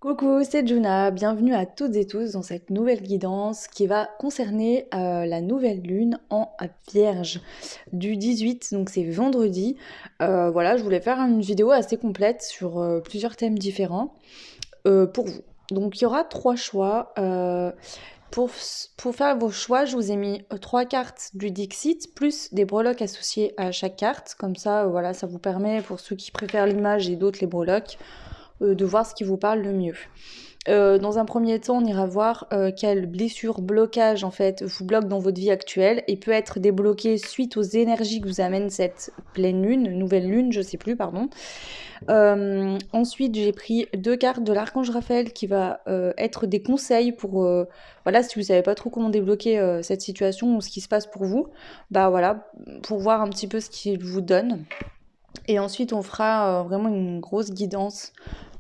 Coucou, c'est Juna, bienvenue à toutes et tous dans cette nouvelle guidance qui va concerner la nouvelle lune en Vierge du 18, donc c'est vendredi. Voilà, je voulais faire une vidéo assez complète sur plusieurs thèmes différents pour vous. Donc il y aura trois choix. Pour faire vos choix, je vous ai mis trois cartes du Dixit plus des breloques associées à chaque carte. Comme ça, voilà, ça vous permet, pour ceux qui préfèrent l'image et d'autres les breloques, de voir ce qui vous parle le mieux. Dans un premier temps, on ira voir quelle blessure, blocage en fait vous bloque dans votre vie actuelle et peut être débloqué suite aux énergies que vous amène cette pleine lune, nouvelle lune, je sais plus, pardon. Ensuite, j'ai pris deux cartes de l'archange Raphaël qui va être des conseils pour, voilà, si vous savez pas trop comment débloquer cette situation ou ce qui se passe pour vous, bah voilà, pour voir un petit peu ce qu'il vous donne. Et ensuite, on fera vraiment une grosse guidance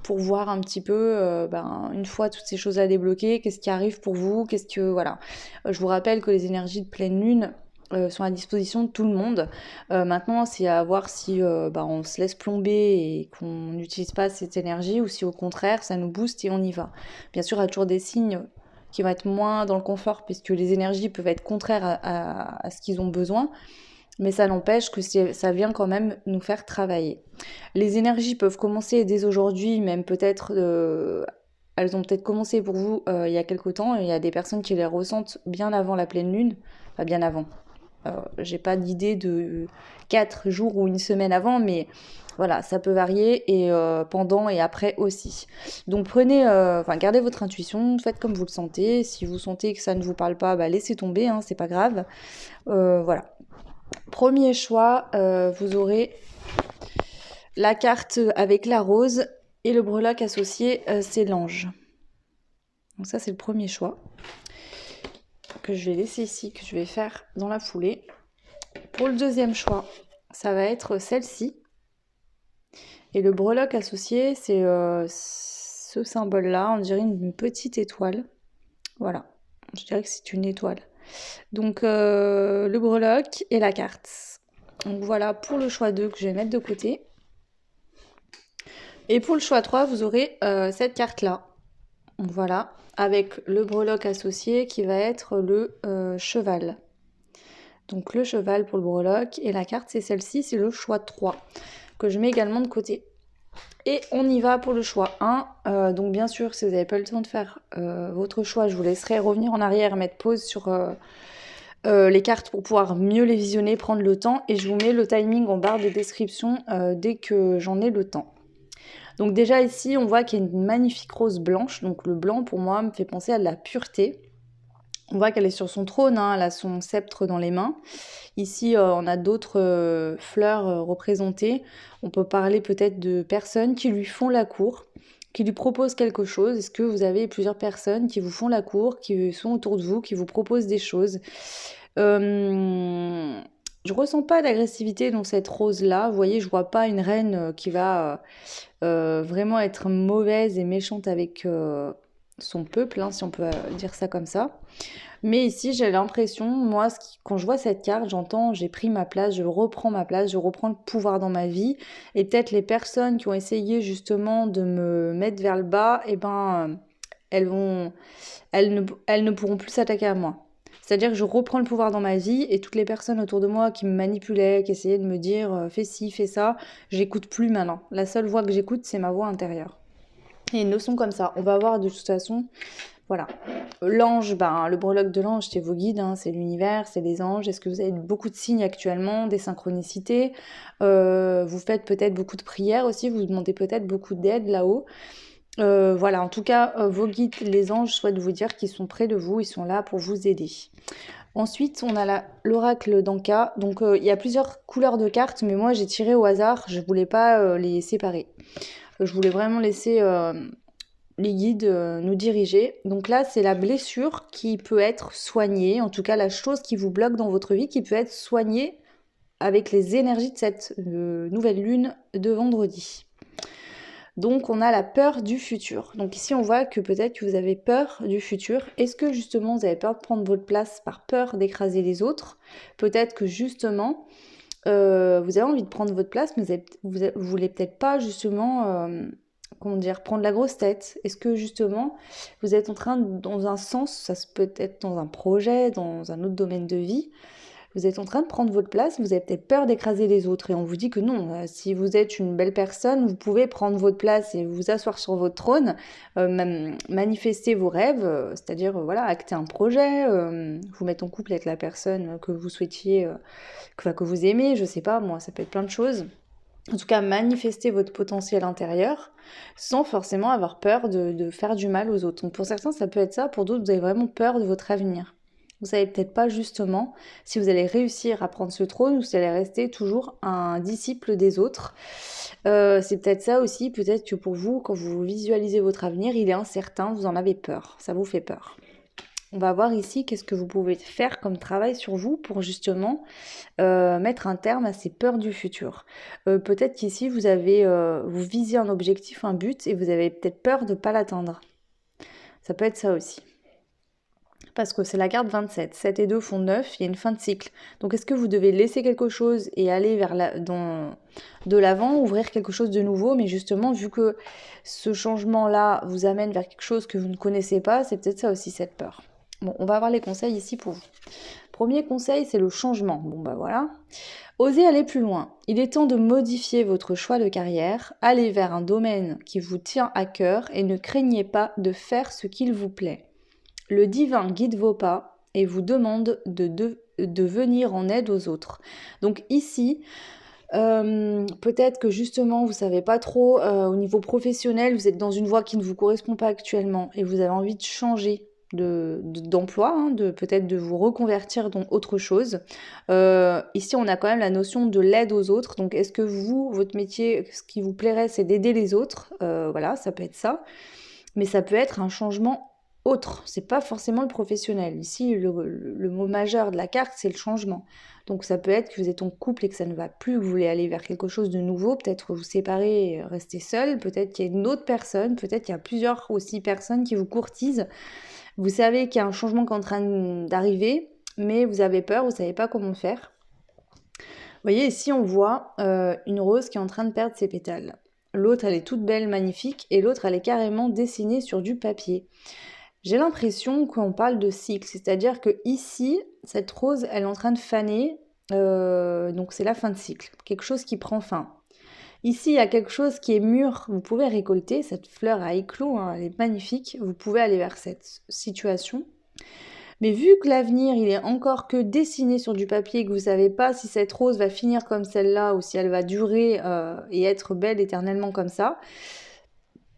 pour voir un petit peu, une fois toutes ces choses à débloquer, qu'est-ce qui arrive pour vous, qu'est-ce que, voilà. Je vous rappelle que les énergies de pleine lune sont à disposition de tout le monde. Maintenant, c'est à voir si on se laisse plomber et qu'on n'utilise pas cette énergie ou si au contraire, ça nous booste et on y va. Bien sûr, il y a toujours des signes qui vont être moins dans le confort puisque les énergies peuvent être contraires à ce qu'ils ont besoin, mais ça n'empêche que ça vient quand même nous faire travailler. Les énergies peuvent commencer dès aujourd'hui, même peut-être, elles ont peut-être commencé pour vous il y a quelque temps, et il y a des personnes qui les ressentent bien avant la pleine lune, enfin bien avant. J'ai pas d'idée de 4 jours ou une semaine avant, mais voilà, ça peut varier et pendant et après aussi. Donc prenez, gardez votre intuition, faites comme vous le sentez. Si vous sentez que ça ne vous parle pas, bah laissez tomber, hein, c'est pas grave. Voilà. Premier choix, vous aurez la carte avec la rose et le breloque associé, c'est l'ange. Donc ça, c'est le premier choix que je vais laisser ici, que je vais faire dans la foulée. Pour le deuxième choix, ça va être celle-ci. Et le breloque associé, c'est ce symbole-là. On dirait une petite étoile. Voilà. Je dirais que c'est une étoile. Donc le breloque et la carte. Donc voilà pour le choix 2 que je vais mettre de côté. Et pour le choix 3, vous aurez cette carte-là. Voilà, avec le breloque associé qui va être le cheval. Donc le cheval pour le breloque et la carte c'est celle-ci, c'est le choix 3 que je mets également de côté. Et on y va pour le choix 1. Donc bien sûr, si vous n'avez pas le temps de faire votre choix, je vous laisserai revenir en arrière, mettre pause sur les cartes pour pouvoir mieux les visionner, prendre le temps. Et je vous mets le timing en barre de description dès que j'en ai le temps. Donc déjà ici, on voit qu'il y a une magnifique rose blanche. Donc le blanc, pour moi, me fait penser à de la pureté. On voit qu'elle est sur son trône, hein, elle a son sceptre dans les mains. Ici, on a d'autres fleurs représentées. On peut parler peut-être de personnes qui lui font la cour, qui lui proposent quelque chose. Est-ce que vous avez plusieurs personnes qui vous font la cour, qui sont autour de vous, qui vous proposent des choses? Je ressens pas d'agressivité dans cette rose-là. Vous voyez, je vois pas une reine qui va vraiment être mauvaise et méchante avec son peuple, hein, si on peut dire ça comme ça. Mais ici, j'ai l'impression, moi, quand je vois cette carte, j'entends, j'ai pris ma place, je reprends ma place, je reprends le pouvoir dans ma vie. Et peut-être les personnes qui ont essayé justement de me mettre vers le bas, eh ben, elles vont, elles ne pourront plus s'attaquer à moi. C'est-à-dire que je reprends le pouvoir dans ma vie et toutes les personnes autour de moi qui me manipulaient, qui essayaient de me dire fais ci, fais ça, j'écoute plus maintenant. La seule voix que j'écoute, c'est ma voix intérieure. Et une leçon comme ça, on va voir de toute façon, voilà. L'ange, le breloque de l'ange, c'est vos guides, hein, c'est l'univers, c'est les anges. Est-ce que vous avez beaucoup de signes actuellement, des synchronicités? Vous faites peut-être beaucoup de prières aussi, vous demandez peut-être beaucoup d'aide là-haut. Voilà, en tout cas, vos guides, les anges, souhaitent vous dire qu'ils sont près de vous, ils sont là pour vous aider. Ensuite, on a l'oracle d'Anka. Donc, il y a plusieurs couleurs de cartes, mais moi, j'ai tiré au hasard. Je voulais pas les séparer. Je voulais vraiment laisser les guides nous diriger. Donc là, c'est la blessure qui peut être soignée. En tout cas, la chose qui vous bloque dans votre vie qui peut être soignée avec les énergies de cette nouvelle lune de vendredi. Donc on a la peur du futur. Donc ici on voit que peut-être que vous avez peur du futur. Est-ce que justement vous avez peur de prendre votre place par peur d'écraser les autres? Peut-être que justement vous avez envie de prendre votre place, mais vous voulez peut-être pas justement comment dire, prendre la grosse tête? Est-ce que justement, vous êtes en train, dans un sens, ça peut être dans un projet, dans un autre domaine de vie, vous êtes en train de prendre votre place, vous avez peut-être peur d'écraser les autres et on vous dit que non, si vous êtes une belle personne, vous pouvez prendre votre place et vous asseoir sur votre trône, manifester vos rêves, c'est-à-dire voilà, acter un projet, vous mettre en couple avec la personne que vous souhaitiez, que vous aimez, je sais pas, moi ça peut être plein de choses. En tout cas, manifester votre potentiel intérieur sans forcément avoir peur de faire du mal aux autres. Donc pour certains, ça peut être ça, pour d'autres, vous avez vraiment peur de votre avenir. Vous savez peut-être pas justement si vous allez réussir à prendre ce trône ou si vous allez rester toujours un disciple des autres. C'est peut-être ça aussi, peut-être que pour vous, quand vous visualisez votre avenir, il est incertain, vous en avez peur, ça vous fait peur. On va voir ici qu'est-ce que vous pouvez faire comme travail sur vous pour justement mettre un terme à ces peurs du futur. Peut-être qu'ici, vous visez un objectif, un but, et vous avez peut-être peur de ne pas l'atteindre. Ça peut être ça aussi. Parce que c'est la carte 27. 7 et 2 font 9, il y a une fin de cycle. Donc est-ce que vous devez laisser quelque chose et aller de l'avant, ouvrir quelque chose de nouveau, mais justement, vu que ce changement-là vous amène vers quelque chose que vous ne connaissez pas, c'est peut-être ça aussi, cette peur. Bon, on va avoir les conseils ici pour vous. Premier conseil, c'est le changement. Bon, bah voilà. Osez aller plus loin. Il est temps de modifier votre choix de carrière, aller vers un domaine qui vous tient à cœur et ne craignez pas de faire ce qu'il vous plaît. Le divin guide vos pas et vous demande de venir en aide aux autres. Donc ici, peut-être que justement vous savez pas trop au niveau professionnel, vous êtes dans une voie qui ne vous correspond pas actuellement et vous avez envie de changer d'emploi, hein, peut-être de vous reconvertir dans autre chose. Ici on a quand même la notion de l'aide aux autres, donc est-ce que vous, votre métier, ce qui vous plairait c'est d'aider les autres, voilà, ça peut être ça, mais ça peut être un changement autre, c'est pas forcément le professionnel. Ici le mot majeur de la carte c'est le changement. Donc ça peut être que vous êtes en couple et que ça ne va plus, que vous voulez aller vers quelque chose de nouveau, peut-être vous séparer et rester seul, peut-être qu'il y a une autre personne, peut-être qu'il y a plusieurs aussi personnes qui vous courtisent. Vous savez qu'il y a un changement qui est en train d'arriver, mais vous avez peur, vous ne savez pas comment faire. Vous voyez, ici on voit une rose qui est en train de perdre ses pétales. L'autre, elle est toute belle, magnifique, et l'autre, elle est carrément dessinée sur du papier. J'ai l'impression qu'on parle de cycle, c'est-à-dire que ici, cette rose, elle est en train de faner, donc c'est la fin de cycle, quelque chose qui prend fin. Ici, il y a quelque chose qui est mûr, vous pouvez récolter, cette fleur à éclos, hein, elle est magnifique, vous pouvez aller vers cette situation. Mais vu que l'avenir, il est encore que dessiné sur du papier, que vous ne savez pas si cette rose va finir comme celle-là ou si elle va durer et être belle éternellement comme ça,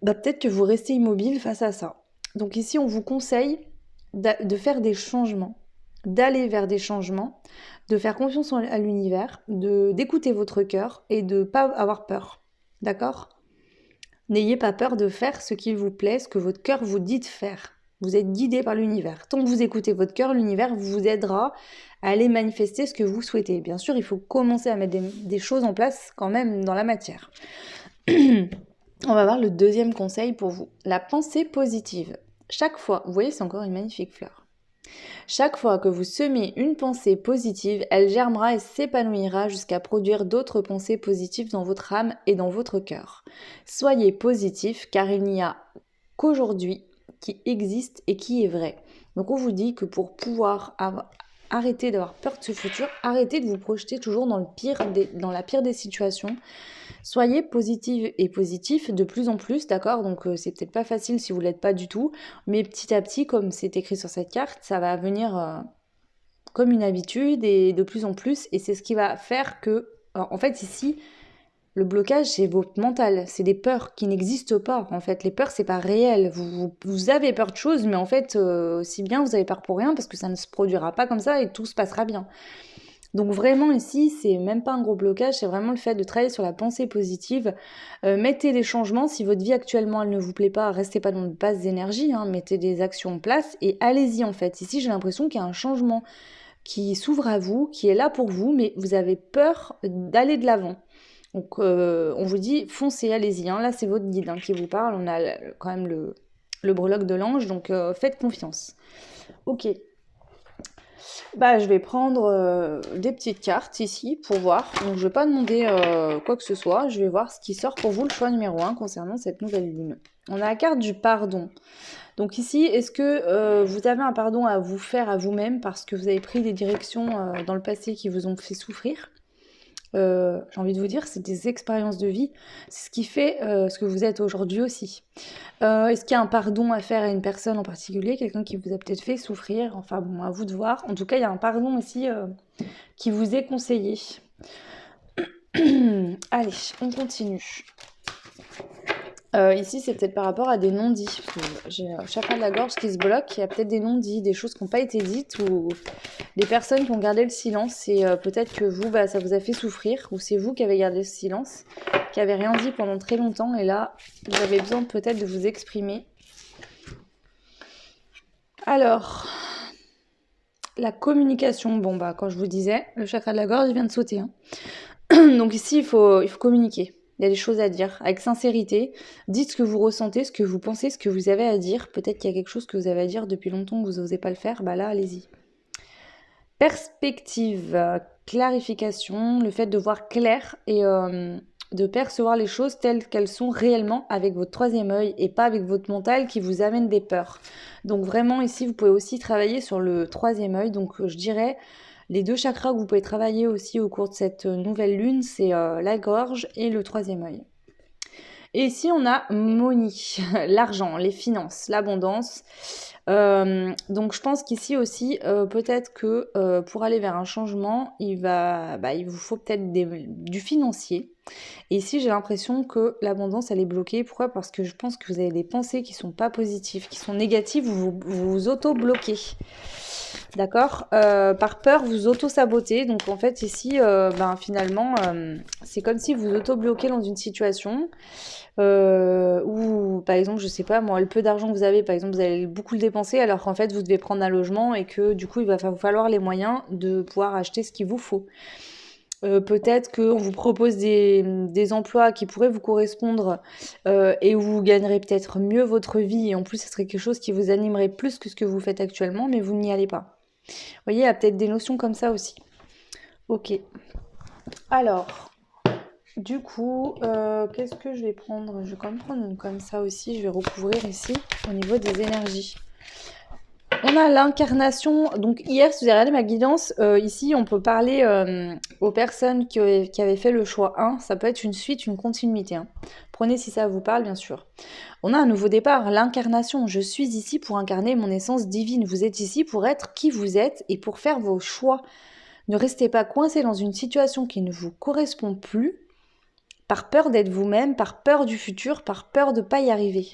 bah peut-être que vous restez immobile face à ça. Donc ici, on vous conseille de faire des changements, d'aller vers des changements, de faire confiance à l'univers, d'écouter votre cœur et de ne pas avoir peur. D'accord ? N'ayez pas peur de faire ce qu'il vous plaît, ce que votre cœur vous dit de faire. Vous êtes guidé par l'univers. Tant que vous écoutez votre cœur, l'univers vous aidera à aller manifester ce que vous souhaitez. Bien sûr, il faut commencer à mettre des choses en place quand même dans la matière. On va voir le deuxième conseil pour vous. La pensée positive. Chaque fois, vous voyez, c'est encore une magnifique fleur. Chaque fois que vous semez une pensée positive, elle germera et s'épanouira jusqu'à produire d'autres pensées positives dans votre âme et dans votre cœur. Soyez positif car il n'y a qu'aujourd'hui qui existe et qui est vrai. Donc on vous dit que pour pouvoir arrêter d'avoir peur de ce futur, arrêtez de vous projeter toujours dans la pire des situations. Soyez positive et positif de plus en plus, d'accord ? Donc c'est peut-être pas facile si vous l'êtes pas du tout, mais petit à petit, comme c'est écrit sur cette carte, ça va venir comme une habitude et de plus en plus, et c'est ce qui va faire que, en fait ici, le blocage c'est votre mental, c'est des peurs qui n'existent pas, en fait, les peurs c'est pas réel, vous avez peur de choses, mais en fait, si bien vous avez peur pour rien, parce que ça ne se produira pas comme ça et tout se passera bien. Donc vraiment ici, c'est même pas un gros blocage, c'est vraiment le fait de travailler sur la pensée positive. Mettez des changements, si votre vie actuellement elle ne vous plaît pas, restez pas dans de basses énergies, hein, mettez des actions en place et allez-y en fait. Ici j'ai l'impression qu'il y a un changement qui s'ouvre à vous, qui est là pour vous, mais vous avez peur d'aller de l'avant. Donc on vous dit foncez, allez-y, hein. Là c'est votre guide hein, qui vous parle, on a quand même le breloque de l'ange, donc faites confiance. Ok. Je vais prendre des petites cartes ici pour voir. Donc, je vais pas demander quoi que ce soit. Je vais voir ce qui sort pour vous, le choix numéro 1 concernant cette nouvelle lune. On a la carte du pardon. Donc ici, est-ce que vous avez un pardon à vous faire à vous-même parce que vous avez pris des directions dans le passé qui vous ont fait souffrir? J'ai envie de vous dire, c'est des expériences de vie. C'est ce qui fait ce que vous êtes aujourd'hui aussi. Est-ce qu'il y a un pardon à faire à une personne en particulier, quelqu'un qui vous a peut-être fait souffrir? Enfin bon, à vous de voir. En tout cas, il y a un pardon aussi qui vous est conseillé. Allez, on continue. Ici, c'est peut-être par rapport à des non-dits. Parce que j'ai un chakra de la gorge qui se bloque. Il y a peut-être des non-dits, des choses qui n'ont pas été dites ou des personnes qui ont gardé le silence. Et peut-être que vous, ça vous a fait souffrir. Ou c'est vous qui avez gardé le silence, qui avez rien dit pendant très longtemps. Et là, vous avez besoin peut-être de vous exprimer. Alors, la communication. Bon, quand je vous disais, le chakra de la gorge, il vient de sauter. Hein. Donc ici, il faut communiquer. Il y a des choses à dire avec sincérité. Dites ce que vous ressentez, ce que vous pensez, ce que vous avez à dire. Peut-être qu'il y a quelque chose que vous avez à dire depuis longtemps que vous n'osez pas le faire. Là, allez-y. Perspective, clarification, le fait de voir clair et de percevoir les choses telles qu'elles sont réellement avec votre troisième œil et pas avec votre mental qui vous amène des peurs. Donc vraiment ici, vous pouvez aussi travailler sur le troisième œil. Donc je dirais... Les deux chakras que vous pouvez travailler aussi au cours de cette nouvelle lune, c'est la gorge et le troisième œil. Et ici, on a Moni, l'argent, les finances, l'abondance. Donc, je pense qu'ici aussi, peut-être que pour aller vers un changement, il vous faut peut-être du financier. Et ici, j'ai l'impression que l'abondance, elle est bloquée. Pourquoi? Parce que je pense que vous avez des pensées qui sont pas positives, qui sont négatives, vous vous auto-bloquez. D'accord. Par peur, vous auto-sabotez. Donc en fait, ici, finalement, c'est comme si vous auto-bloquez dans une situation où, par exemple, je sais pas, moi, le peu d'argent que vous avez, par exemple, vous allez beaucoup le dépenser, alors qu'en fait, vous devez prendre un logement et que du coup, il va vous falloir les moyens de pouvoir acheter ce qu'il vous faut. Peut-être qu'on vous propose des emplois qui pourraient vous correspondre et où vous gagnerez peut-être mieux votre vie et en plus, ce serait quelque chose qui vous animerait plus que ce que vous faites actuellement, mais vous n'y allez pas. Vous voyez, il y a peut-être des notions comme ça aussi. Ok. Alors, du coup, qu'est-ce que je vais prendre? Je vais quand même prendre une comme ça aussi. Je vais recouvrir ici au niveau des énergies. On a l'incarnation. Donc hier, si vous avez regardé ma guidance, ici, on peut parler aux personnes qui avaient fait le choix 1. Ça peut être une suite, une continuité. Hein. Prenez si ça vous parle, bien sûr. On a un nouveau départ, l'incarnation. Je suis ici pour incarner mon essence divine. Vous êtes ici pour être qui vous êtes et pour faire vos choix. Ne restez pas coincé dans une situation qui ne vous correspond plus, par peur d'être vous-même, par peur du futur, par peur de ne pas y arriver.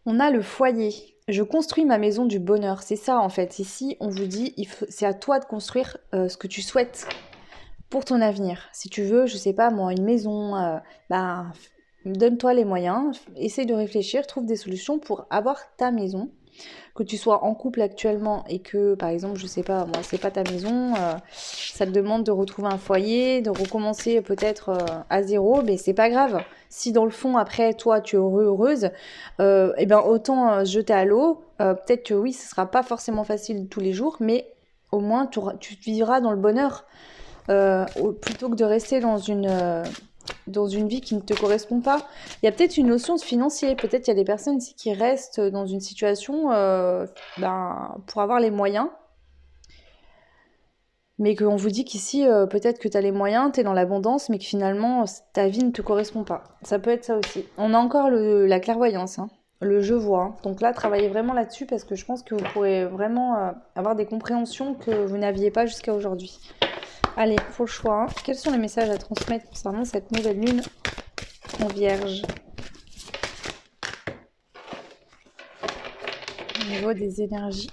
On a le foyer. Je construis ma maison du bonheur. C'est ça en fait. Ici, on vous dit, c'est à toi de construire ce que tu souhaites pour ton avenir. Si tu veux, je sais pas moi, une maison, donne-toi les moyens, essaye de réfléchir, trouve des solutions pour avoir ta maison. Que tu sois en couple actuellement et que, par exemple, je sais pas, moi, c'est pas ta maison, ça te demande de retrouver un foyer, de recommencer peut-être à zéro, mais c'est pas grave. Si dans le fond, après, toi, tu es heureuse, autant jeter à l'eau. Peut-être que oui, ce sera pas forcément facile tous les jours, mais au moins, tu vivras dans le bonheur plutôt que de rester dans une vie qui ne te correspond pas. Il y a peut-être une notion de financier. Peut-être il y a des personnes ici qui restent dans une situation pour avoir les moyens. Mais qu'on vous dit qu'ici, peut-être que tu as les moyens, tu es dans l'abondance, mais que finalement, ta vie ne te correspond pas. Ça peut être ça aussi. On a encore la clairvoyance, hein, le je vois. Hein. Donc là, travaillez vraiment là-dessus parce que je pense que vous pourrez vraiment avoir des compréhensions que vous n'aviez pas jusqu'à aujourd'hui. Allez, faut le choix. Hein. Quels sont les messages à transmettre concernant cette nouvelle lune en Vierge? Au niveau des énergies.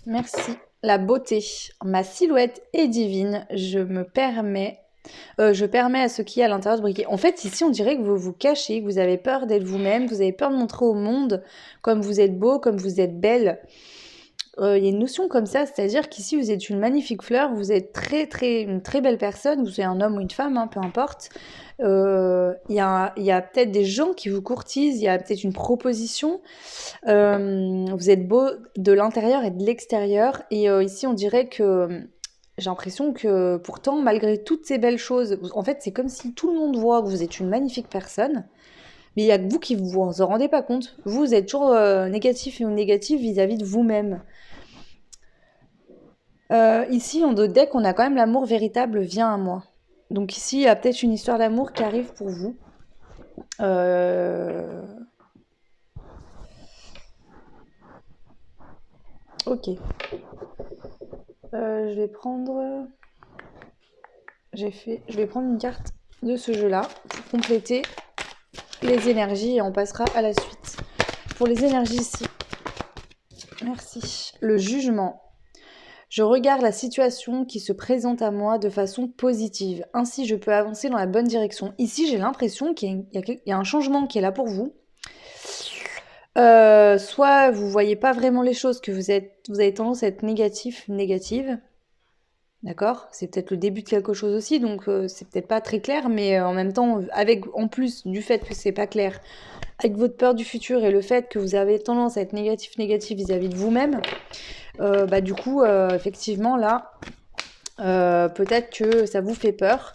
Merci. La beauté. Ma silhouette est divine. Je permets à ce qui est à l'intérieur de briller. En fait, ici, on dirait que vous vous cachez, que vous avez peur d'être vous-même, vous avez peur de montrer au monde comme vous êtes beau, comme vous êtes belle. il y a une notion comme ça, c'est-à-dire qu'ici vous êtes une magnifique fleur, vous êtes une très belle personne, vous êtes un homme ou une femme, hein, peu importe. Il y a peut-être des gens qui vous courtisent, il y a peut-être une proposition. Vous êtes beau de l'intérieur et de l'extérieur. Et ici, on dirait que j'ai l'impression que pourtant, malgré toutes ces belles choses, en fait, c'est comme si tout le monde voit que vous êtes une magnifique personne. Mais il n'y a que vous qui vous en rendez pas compte. Vous êtes toujours négatif ou négatif vis-à-vis de vous-même. Ici, en dos de deck, on a quand même l'amour véritable vient à moi. Donc ici, il y a peut-être une histoire d'amour qui arrive pour vous. Euh, Ok. Je vais prendre... Je vais prendre une carte de ce jeu-là pour compléter les énergies et on passera à la suite. Pour les énergies ici, merci. Le jugement. Je regarde la situation qui se présente à moi de façon positive. Ainsi, je peux avancer dans la bonne direction. Ici, j'ai l'impression qu'il y a un changement qui est là pour vous. Soit vous voyez pas vraiment les choses, que vous avez tendance à être négative. D'accord? C'est peut-être le début de quelque chose aussi, donc c'est peut-être pas très clair, mais en même temps, avec en plus du fait que c'est pas clair, avec votre peur du futur et le fait que vous avez tendance à être négatif vis-à-vis de vous-même, bah du coup, effectivement, là, peut-être que ça vous fait peur.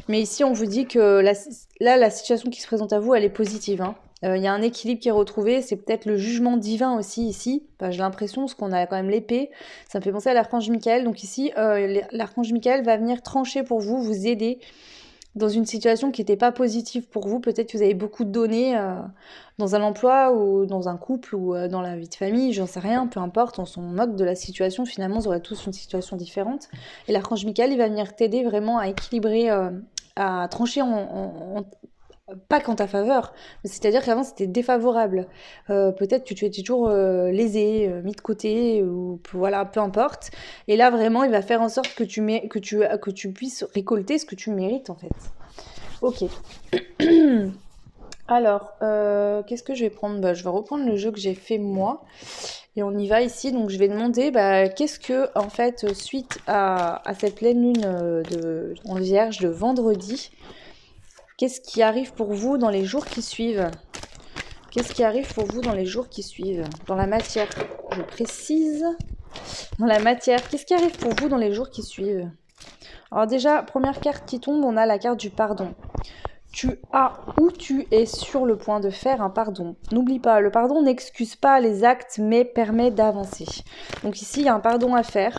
Mais ici, on vous dit que là, la situation qui se présente à vous, elle est positive, hein. Il y a un équilibre qui est retrouvé, c'est peut-être le jugement divin aussi ici. Enfin, j'ai l'impression, parce qu'on a quand même l'épée, ça me fait penser à l'archange Michael. Donc ici, l'archange Michael va venir trancher pour vous, vous aider dans une situation qui n'était pas positive pour vous. Peut-être que vous avez beaucoup de données dans un emploi ou dans un couple ou dans la vie de famille, j'en sais rien, peu importe, on s'en moque de la situation. Finalement, vous aurez tous une situation différente. Et l'archange Michael, il va venir t'aider vraiment à équilibrer, à trancher pas qu'en ta faveur, mais c'est-à-dire qu'avant c'était défavorable. Peut-être que tu étais toujours lésé, mis de côté, ou voilà, peu importe. Et là vraiment, il va faire en sorte que tu puisses récolter ce que tu mérites en fait. Ok. Alors, qu'est-ce que je vais prendre? Bah, je vais reprendre le jeu que j'ai fait moi. Et on y va ici. Donc, je vais demander, bah, qu'est-ce que, en fait, suite à cette pleine lune en vierge de vendredi, qu'est-ce qui arrive pour vous dans les jours qui suivent? Qu'est-ce qui arrive pour vous dans les jours qui suivent? Dans la matière, je précise. Dans la matière, qu'est-ce qui arrive pour vous dans les jours qui suivent? Alors déjà, première carte qui tombe, on a la carte du pardon. Tu as ou tu es sur le point de faire un pardon. N'oublie pas, le pardon n'excuse pas les actes, mais permet d'avancer. Donc ici, il y a un pardon à faire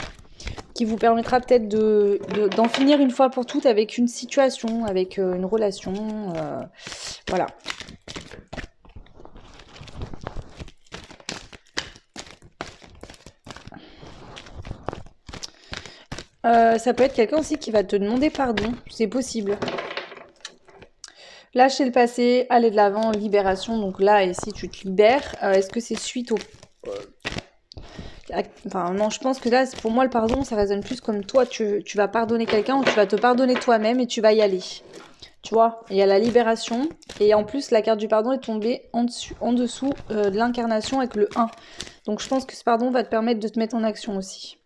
qui vous permettra peut-être d'en finir une fois pour toutes avec une situation, avec une relation. Voilà. Ça peut être quelqu'un aussi qui va te demander pardon, c'est possible. Lâcher le passé, aller de l'avant, libération. Donc là, ici, tu te libères. Est-ce que c'est suite au... Enfin, non, je pense que là, pour moi, le pardon, ça résonne plus comme toi, tu vas pardonner quelqu'un ou tu vas te pardonner toi-même et tu vas y aller. Tu vois, il y a la libération. Et en plus, la carte du pardon est tombée en dessous de l'incarnation avec le 1. Donc je pense que ce pardon va te permettre de te mettre en action aussi.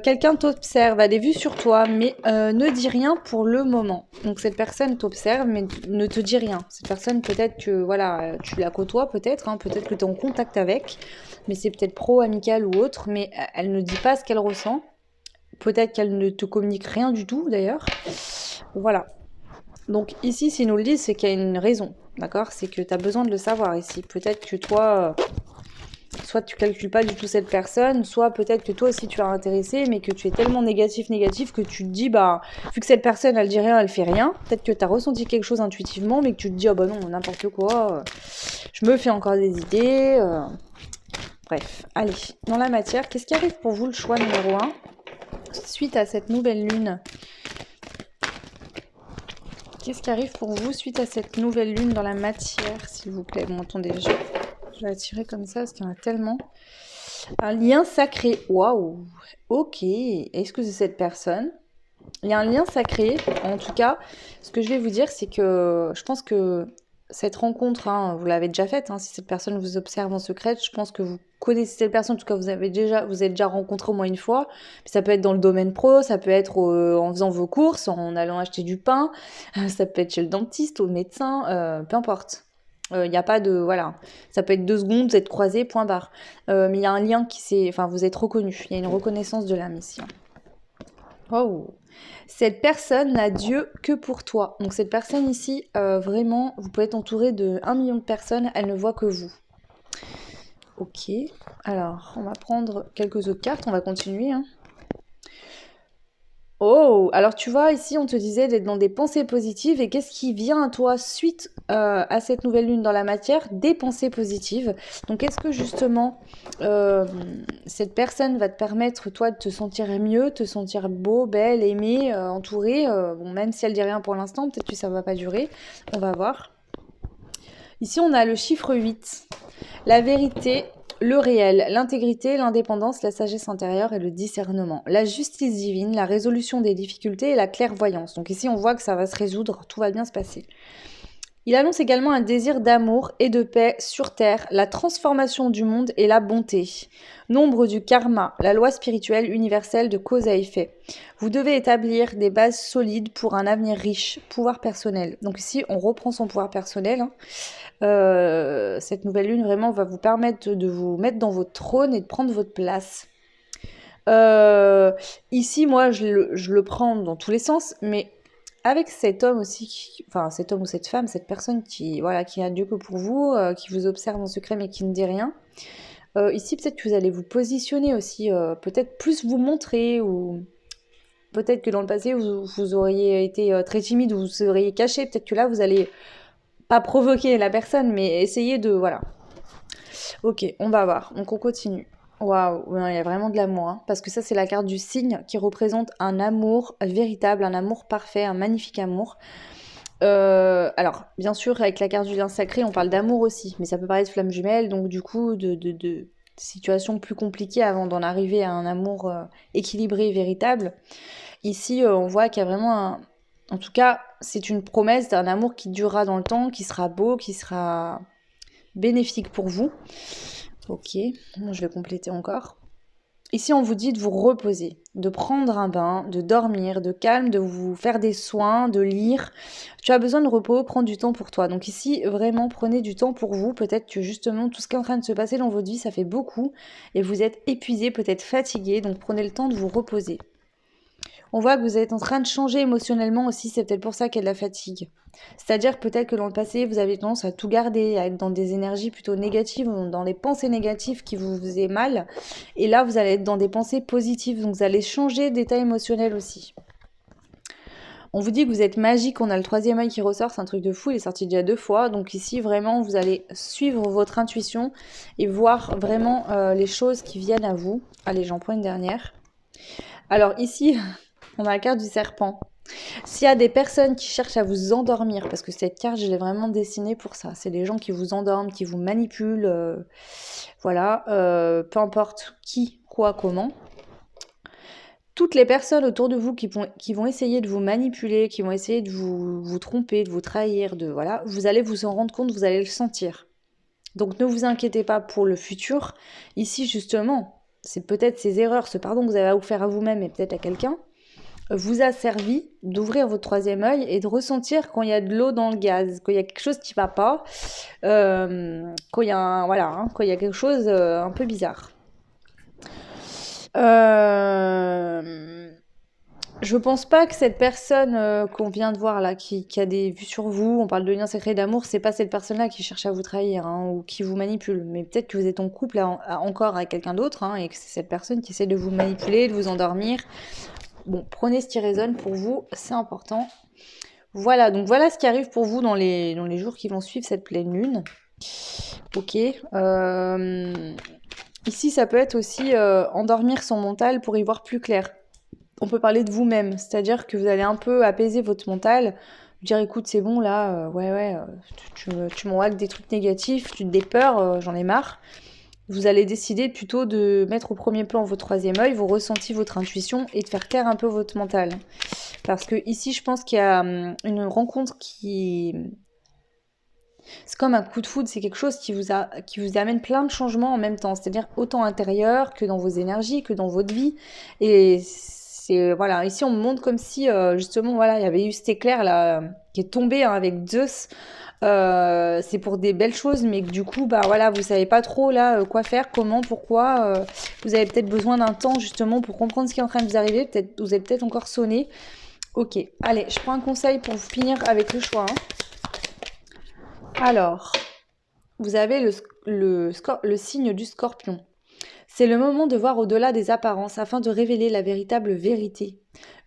Quelqu'un t'observe, a des vues sur toi, mais ne dit rien pour le moment. Donc cette personne t'observe, mais ne te dit rien. Cette personne, peut-être que voilà, tu la côtoies, peut-être, hein, peut-être que tu es en contact avec, mais c'est peut-être pro, amical ou autre, mais elle ne dit pas ce qu'elle ressent. Peut-être qu'elle ne te communique rien du tout, d'ailleurs. Voilà. Donc ici, s'ils nous le disent, c'est qu'il y a une raison, d'accord? C'est que tu as besoin de le savoir ici. Peut-être que toi... soit tu calcules pas du tout cette personne, soit peut-être que toi aussi tu es intéressé, mais que tu es tellement négatif que tu te dis, bah, vu que cette personne elle dit rien, elle fait rien, peut-être que tu as ressenti quelque chose intuitivement, mais que tu te dis, oh bah non, n'importe quoi, je me fais encore des idées. Bref, allez, dans la matière, qu'est-ce qui arrive pour vous le choix numéro 1 suite à cette nouvelle lune? Qu'est-ce qui arrive pour vous suite à cette nouvelle lune dans la matière, s'il vous plaît? Bon, attendez, je vais attirer comme ça parce qu'il y en a tellement. Un lien sacré. Waouh. Ok. Est-ce que c'est cette personne? Il y a un lien sacré. En tout cas, ce que je vais vous dire, c'est que je pense que cette rencontre, hein, vous l'avez déjà faite, hein, si cette personne vous observe en secret, je pense que vous connaissez cette personne, en tout cas vous êtes déjà rencontré au moins une fois. Ça peut être dans le domaine pro, ça peut être en faisant vos courses, en allant acheter du pain, ça peut être chez le dentiste, au médecin, peu importe. Il n'y a pas de... Voilà. Ça peut être 2 secondes, vous êtes croisés, point barre. Mais il y a un lien qui s'est... Enfin, vous êtes reconnus. Il y a une reconnaissance de l'âme ici. Oh. Cette personne n'a Dieu que pour toi. Donc cette personne ici, vraiment, vous pouvez être entouré de 1 million de personnes, elle ne voit que vous. Ok, alors on va prendre quelques autres cartes, on va continuer. Hein. Oh, alors tu vois, ici on te disait d'être dans des pensées positives et qu'est-ce qui vient à toi suite à cette nouvelle lune dans la matière? Des pensées positives. Donc est-ce que justement euh, cette personne va te permettre toi de te sentir mieux, te sentir beau, belle, aimée, entourée bon, même si elle dit rien pour l'instant, peut-être que ça va pas durer, on va voir. Ici on a le chiffre 8. La vérité, le réel, l'intégrité, l'indépendance, la sagesse intérieure et le discernement. La justice divine, la résolution des difficultés et la clairvoyance. Donc ici, on voit que ça va se résoudre, tout va bien se passer. Il annonce également un désir d'amour et de paix sur Terre, la transformation du monde et la bonté. Nombre du karma, la loi spirituelle universelle de cause à effet. Vous devez établir des bases solides pour un avenir riche, pouvoir personnel. Donc ici, on reprend son pouvoir personnel. Hein. Cette nouvelle lune vraiment va vous permettre de vous mettre dans votre trône et de prendre votre place. Ici, moi, je le prends dans tous les sens, mais avec cet homme aussi, enfin cet homme ou cette femme, cette personne qui, voilà, qui a Dieu que pour vous, qui vous observe en secret mais qui ne dit rien. Ici, peut-être que vous allez vous positionner aussi, peut-être plus vous montrer ou peut-être que dans le passé vous auriez été très timide ou vous seriez caché. Peut-être que là vous allez pas provoquer la personne, mais essayer de... Voilà. Ok, on va voir. Donc on continue. Waouh, il y a vraiment de l'amour. Hein, parce que ça, c'est la carte du cygne qui représente un amour véritable, un amour parfait, un magnifique amour. Alors, bien sûr, avec la carte du lien sacré, on parle d'amour aussi. Mais ça peut parler de flamme jumelle, donc du coup, de situations plus compliquées avant d'en arriver à un amour équilibré et véritable. Ici, on voit qu'il y a vraiment un... En tout cas, c'est une promesse d'un amour qui durera dans le temps, qui sera beau, qui sera bénéfique pour vous. Ok, je vais compléter encore. Ici, on vous dit de vous reposer, de prendre un bain, de dormir, de calme, de vous faire des soins, de lire. Tu as besoin de repos, prends du temps pour toi. Donc ici, vraiment, prenez du temps pour vous. Peut-être que justement, tout ce qui est en train de se passer dans votre vie, ça fait beaucoup et vous êtes épuisé, peut-être fatigué. Donc prenez le temps de vous reposer. On voit que vous êtes en train de changer émotionnellement aussi, c'est peut-être pour ça qu'il y a de la fatigue. C'est-à-dire peut-être que dans le passé, vous avez tendance à tout garder, à être dans des énergies plutôt négatives, dans des pensées négatives qui vous faisaient mal. Et là, vous allez être dans des pensées positives, donc vous allez changer d'état émotionnel aussi. On vous dit que vous êtes magique, on a le 3e œil qui ressort, c'est un truc de fou, il est sorti déjà 2 fois. Donc ici, vraiment, vous allez suivre votre intuition et voir vraiment les choses qui viennent à vous. Allez, j'en prends une dernière. Alors ici, on a la carte du serpent. S'il y a des personnes qui cherchent à vous endormir, parce que cette carte, je l'ai vraiment dessinée pour ça. C'est des gens qui vous endorment, qui vous manipulent, voilà, peu importe qui, quoi, comment. Toutes les personnes autour de vous qui vont essayer de vous manipuler, qui vont essayer de vous tromper, de vous trahir, voilà, vous allez vous en rendre compte, vous allez le sentir. Donc ne vous inquiétez pas pour le futur. Ici, justement, c'est peut-être ces erreurs, ce pardon que vous avez à vous faire à vous-même et peut-être à quelqu'un, vous a servi d'ouvrir votre 3e œil et de ressentir quand il y a de l'eau dans le gaz, quand il y a quelque chose qui ne va pas, quand il y a quand il y a quelque chose un peu bizarre. Je pense pas que cette personne qu'on vient de voir là, qui a des vues sur vous, on parle de lien sacré d'amour, c'est pas cette personne-là qui cherche à vous trahir hein, ou qui vous manipule. Mais peut-être que vous êtes en couple encore avec quelqu'un d'autre hein, et que c'est cette personne qui essaie de vous manipuler, de vous endormir. Bon, prenez ce qui résonne pour vous, c'est important. Voilà, donc voilà ce qui arrive pour vous dans les jours qui vont suivre cette pleine lune. Ok. Ici, ça peut être aussi endormir son mental pour y voir plus clair. On peut parler de vous-même, c'est-à-dire que vous allez un peu apaiser votre mental, dire écoute c'est bon là, tu m'envoies que des trucs négatifs, tu te des peurs, j'en ai marre. Vous allez décider plutôt de mettre au premier plan votre 3e œil, vos ressentis, votre intuition et de faire taire un peu votre mental. Parce que ici je pense qu'il y a une rencontre qui C'est comme un coup de foudre, c'est quelque chose qui vous amène plein de changements en même temps, c'est-à-dire autant intérieur que dans vos énergies, que dans votre vie. Et c'est, voilà, ici on me montre comme si justement, voilà, il y avait eu cet éclair là qui est tombé hein, avec Zeus. C'est pour des belles choses, mais que du coup, bah voilà, vous savez pas trop là quoi faire, comment, pourquoi. Vous avez peut-être besoin d'un temps justement pour comprendre ce qui est en train de vous arriver. Peut-être, vous avez peut-être encore sonné. Ok, allez, je prends un conseil pour vous finir avec le choix, hein. Alors, vous avez le signe du scorpion. C'est le moment de voir au-delà des apparences afin de révéler la véritable vérité.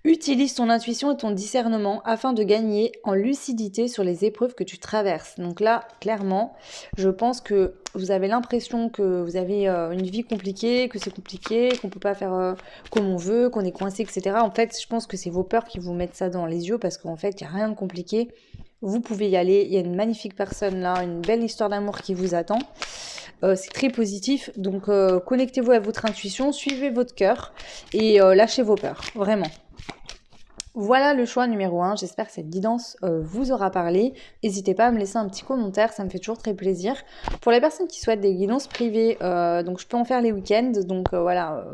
Utilise ton intuition et ton discernement afin de gagner en lucidité sur les épreuves que tu traverses. Donc là, clairement, je pense que vous avez l'impression que vous avez une vie compliquée, que c'est compliqué, qu'on ne peut pas faire comme on veut, qu'on est coincé, etc. En fait, je pense que c'est vos peurs qui vous mettent ça dans les yeux parce qu'en fait, il n'y a rien de compliqué. Vous pouvez y aller. Il y a une magnifique personne là, une belle histoire d'amour qui vous attend. C'est très positif. Donc, connectez-vous à votre intuition, suivez votre cœur et lâchez vos peurs. Vraiment. Voilà le choix numéro 1. J'espère que cette guidance vous aura parlé. N'hésitez pas à me laisser un petit commentaire, ça me fait toujours très plaisir. Pour les personnes qui souhaitent des guidances privées, donc je peux en faire les week-ends. Donc voilà,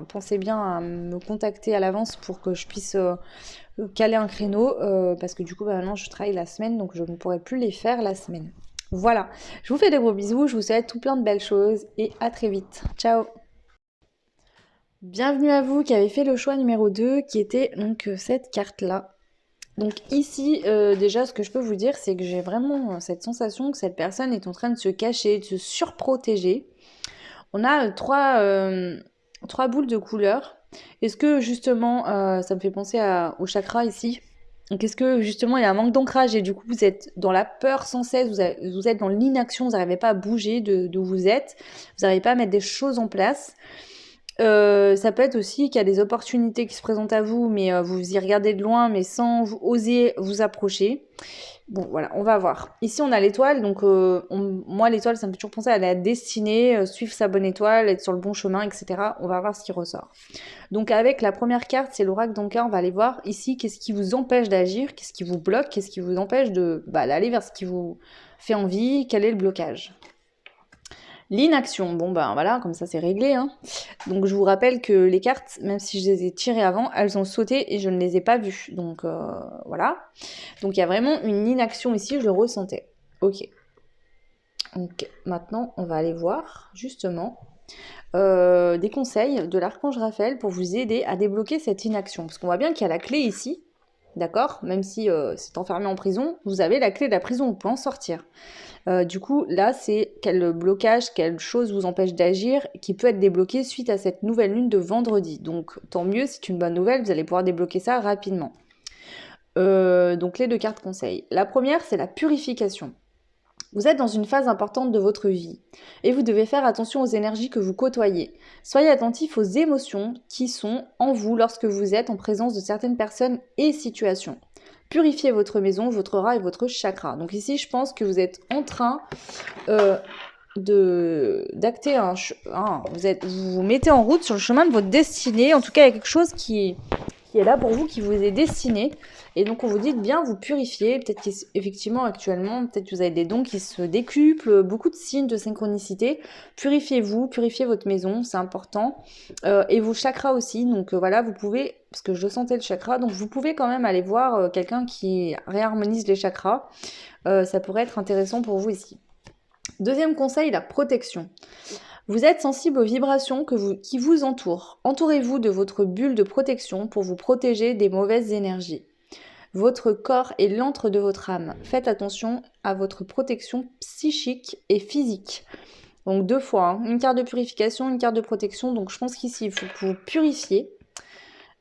pensez bien à me contacter à l'avance pour que je puisse caler un créneau. Parce que du coup, maintenant, je travaille la semaine, donc je ne pourrai plus les faire la semaine. Voilà, je vous fais des gros bisous, je vous souhaite tout plein de belles choses et à très vite. Ciao! Bienvenue à vous qui avez fait le choix numéro 2 qui était donc cette carte-là. Donc ici, déjà ce que je peux vous dire c'est que j'ai vraiment cette sensation que cette personne est en train de se cacher, de se surprotéger. On a trois boules de couleur. Est-ce que justement, ça me fait penser au chakra ici. Donc est-ce que justement il y a un manque d'ancrage et du coup vous êtes dans la peur sans cesse, vous êtes dans l'inaction, vous n'arrivez pas à bouger d'où vous êtes, vous n'arrivez pas à mettre des choses en place. Ça peut être aussi qu'il y a des opportunités qui se présentent à vous, mais vous y regardez de loin, mais sans oser vous approcher. Bon, voilà, on va voir. Ici, on a l'étoile, donc moi, l'étoile, ça me fait toujours penser à la destinée, suivre sa bonne étoile, être sur le bon chemin, etc. On va voir ce qui ressort. Donc, avec la première carte, c'est l'oracle d'Anka, on va aller voir ici qu'est-ce qui vous empêche d'agir, qu'est-ce qui vous bloque, qu'est-ce qui vous empêche d'aller vers ce qui vous fait envie, quel est le blocage. L'inaction, bon ben voilà, comme ça c'est réglé, hein. Donc je vous rappelle que les cartes, même si je les ai tirées avant, elles ont sauté et je ne les ai pas vues. Donc voilà. Donc il y a vraiment une inaction ici, je le ressentais. Ok. Donc maintenant, on va aller voir justement des conseils de l'archange Raphaël pour vous aider à débloquer cette inaction. Parce qu'on voit bien qu'il y a la clé ici, d'accord? Même si c'est enfermé en prison, vous avez la clé de la prison, vous pouvez en sortir. Du coup, là, c'est quel blocage, quelle chose vous empêche d'agir qui peut être débloqué suite à cette nouvelle lune de vendredi. Donc, tant mieux, c'est une bonne nouvelle, vous allez pouvoir débloquer ça rapidement. Donc, les deux cartes conseils. La première, c'est la purification. Vous êtes dans une phase importante de votre vie et vous devez faire attention aux énergies que vous côtoyez. Soyez attentif aux émotions qui sont en vous lorsque vous êtes en présence de certaines personnes et situations. Purifiez votre maison, votre aura et votre chakra. Donc ici, je pense que vous êtes en train d'acter vous vous mettez en route sur le chemin de votre destinée. En tout cas, il y a quelque chose qui est là pour vous, qui vous est destiné. Et donc, on vous dit de bien vous purifier. Peut-être qu'effectivement, actuellement, peut-être que vous avez des dons qui se décuplent, beaucoup de signes de synchronicité. Purifiez-vous, purifiez votre maison, c'est important. Et vos chakras aussi. Donc, voilà, vous pouvez, parce que je sentais le chakra, donc vous pouvez quand même aller voir quelqu'un qui réharmonise les chakras. Ça pourrait être intéressant pour vous ici. Deuxième conseil, la protection. Vous êtes sensible aux vibrations qui vous entourent. Entourez-vous de votre bulle de protection pour vous protéger des mauvaises énergies. Votre corps est l'antre de votre âme. Faites attention à votre protection psychique et physique. Donc 2 fois, hein. Une carte de purification, une carte de protection. Donc je pense qu'ici, il faut que vous purifiez.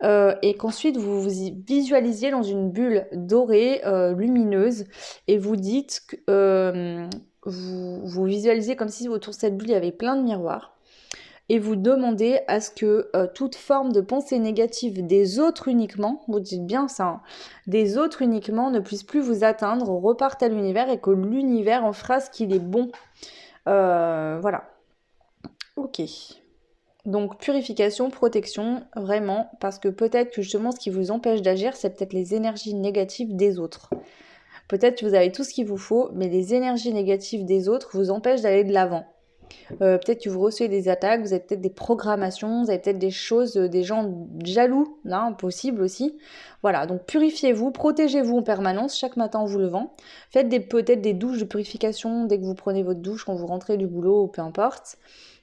Et qu'ensuite vous vous visualisiez dans une bulle dorée, lumineuse, et vous dites que vous visualisez comme si autour de cette bulle il y avait plein de miroirs, et vous demandez à ce que toute forme de pensée négative des autres uniquement, vous dites bien ça, hein, des autres uniquement ne puisse plus vous atteindre, reparte à l'univers et que l'univers en fera ce qu'il est bon. Voilà. Ok. Donc purification, protection, vraiment, parce que peut-être que justement ce qui vous empêche d'agir, c'est peut-être les énergies négatives des autres. Peut-être que vous avez tout ce qu'il vous faut, mais les énergies négatives des autres vous empêchent d'aller de l'avant. Peut-être que vous recevez des attaques, vous avez peut-être des programmations, vous avez peut-être des choses, des gens jaloux, là, possible aussi. Voilà, donc purifiez-vous, protégez-vous en permanence, chaque matin en vous levant. Faites peut-être des douches de purification dès que vous prenez votre douche, quand vous rentrez du boulot, ou peu importe.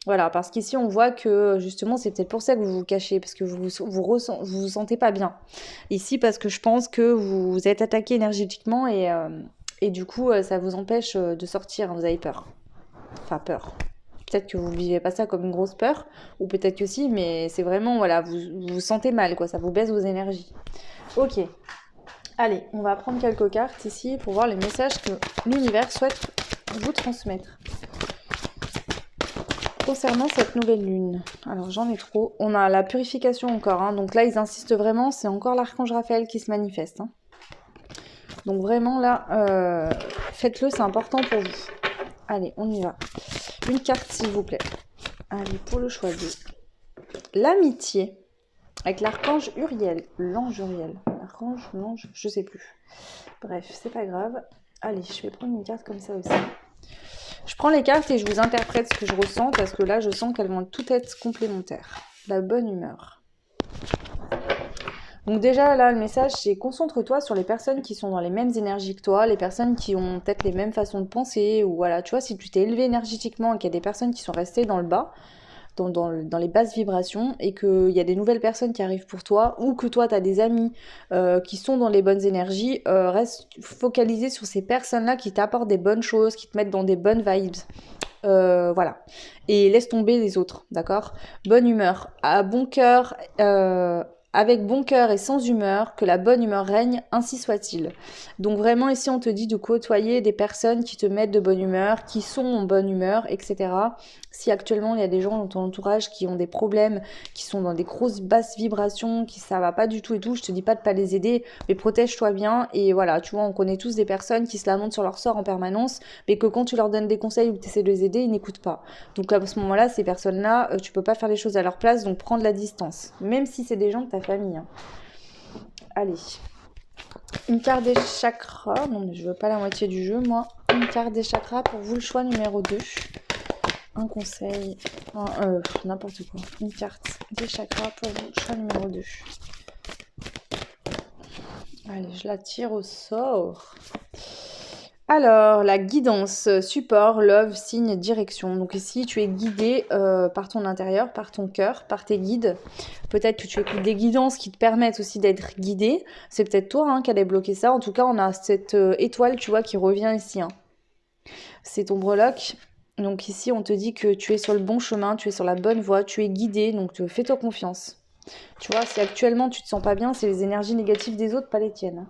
Voilà, parce qu'ici on voit que justement c'est peut-être pour ça que vous vous cachez, parce que vous sentez pas bien. Ici parce que je pense que vous êtes attaqué énergétiquement et du coup ça vous empêche de sortir, hein, vous avez peur. Enfin peur. Peut-être que vous vivez pas ça comme une grosse peur, ou peut-être que si, mais c'est vraiment, voilà, vous vous sentez mal, quoi, ça vous baisse vos énergies. Ok, allez, on va prendre quelques cartes ici pour voir les messages que l'univers souhaite vous transmettre. Concernant cette nouvelle lune, alors j'en ai trop, on a la purification encore, hein, donc là ils insistent vraiment, c'est encore l'archange Raphaël qui se manifeste. Hein. Donc vraiment là, faites-le, c'est important pour vous. Allez, on y va. Une carte s'il vous plaît. Allez, pour le choix de l'amitié, avec l'archange Uriel, l'ange Uriel, l'archange, l'ange, je sais plus. Bref, c'est pas grave. Allez, je vais prendre une carte comme ça aussi. Je prends les cartes et je vous interprète ce que je ressens parce que là, je sens qu'elles vont toutes être complémentaires. La bonne humeur. Donc déjà, là, le message, c'est concentre-toi sur les personnes qui sont dans les mêmes énergies que toi, les personnes qui ont peut-être les mêmes façons de penser, ou voilà, tu vois, si tu t'es élevé énergétiquement et qu'il y a des personnes qui sont restées dans le bas, dans les basses vibrations, et qu'il y a des nouvelles personnes qui arrivent pour toi, ou que toi, tu as des amis qui sont dans les bonnes énergies, reste focalisé sur ces personnes-là qui t'apportent des bonnes choses, qui te mettent dans des bonnes vibes. Voilà. Et laisse tomber les autres, d'accord? Bonne humeur, à bon cœur, avec bon cœur et sans humeur, que la bonne humeur règne, ainsi soit-il. Donc vraiment ici on te dit de côtoyer des personnes qui te mettent de bonne humeur, qui sont en bonne humeur, etc. Si actuellement il y a des gens dans ton entourage qui ont des problèmes, qui sont dans des grosses basses vibrations, qui ça va pas du tout et tout, je te dis pas de pas les aider, mais protège-toi bien. Et voilà, tu vois, on connaît tous des personnes qui se lamentent sur leur sort en permanence, mais que quand tu leur donnes des conseils ou que tu essaies de les aider, ils n'écoutent pas. Donc à ce moment-là, ces personnes-là, tu peux pas faire les choses à leur place, donc prends de la distance. Même si c'est des gens de ta famille. Hein. Allez. Une carte des chakras. Non, mais je veux pas la moitié du jeu, moi. Une carte des chakras pour vous, le choix numéro 2. Un conseil. N'importe quoi. Une carte des chakras pour vous, le choix numéro 2. Allez, je la tire au sort. Alors, la guidance, support, love, signe, direction. Donc ici, tu es guidé par ton intérieur, par ton cœur, par tes guides. Peut-être que tu écoutes des guidances qui te permettent aussi d'être guidé. C'est peut-être toi qui a débloqué ça. En tout cas, on a cette étoile, tu vois, qui revient ici. Hein. C'est ton breloque. Donc ici, on te dit que tu es sur le bon chemin, tu es sur la bonne voie, tu es guidé, donc fais-toi confiance. Tu vois, si actuellement tu te sens pas bien, c'est les énergies négatives des autres, pas les tiennes.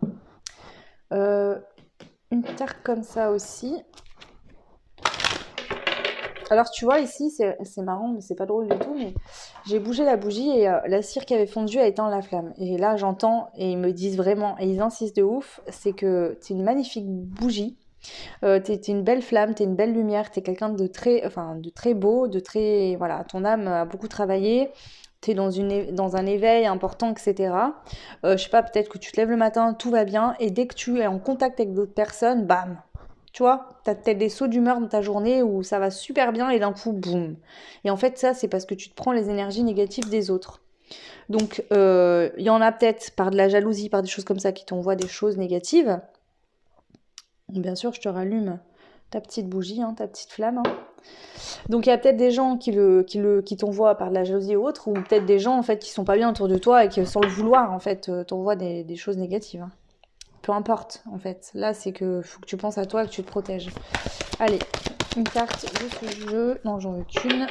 Une carte comme ça aussi. Alors tu vois ici, c'est marrant, mais c'est pas drôle du tout, mais j'ai bougé la bougie et la cire qui avait fondu a éteint la flamme. Et là j'entends, et ils me disent vraiment, et ils insistent de ouf, c'est que c'est une magnifique bougie. T'es une belle flamme, t'es une belle lumière, t'es quelqu'un de très beau, de très... Voilà, ton âme a beaucoup travaillé, t'es dans un éveil important, etc. Je sais pas, peut-être que tu te lèves le matin, tout va bien, et dès que tu es en contact avec d'autres personnes, bam, tu vois, t'as peut-être des sauts d'humeur dans ta journée où ça va super bien et d'un coup, boum. Et en fait, ça, c'est parce que tu te prends les énergies négatives des autres. Donc, il y en a peut-être par de la jalousie, par des choses comme ça qui t'envoient des choses négatives. Bien sûr, je te rallume ta petite bougie, hein, ta petite flamme. Hein. Donc il y a peut-être des gens qui t'envoient par de la jalousie ou autre, ou peut-être des gens en fait qui sont pas bien autour de toi et qui sans le vouloir en fait t'envoient des choses négatives. Hein. Peu importe en fait. Là c'est que faut que tu penses à toi, que tu te protèges. Allez, une carte de ce jeu. Non, j'en veux qu'une.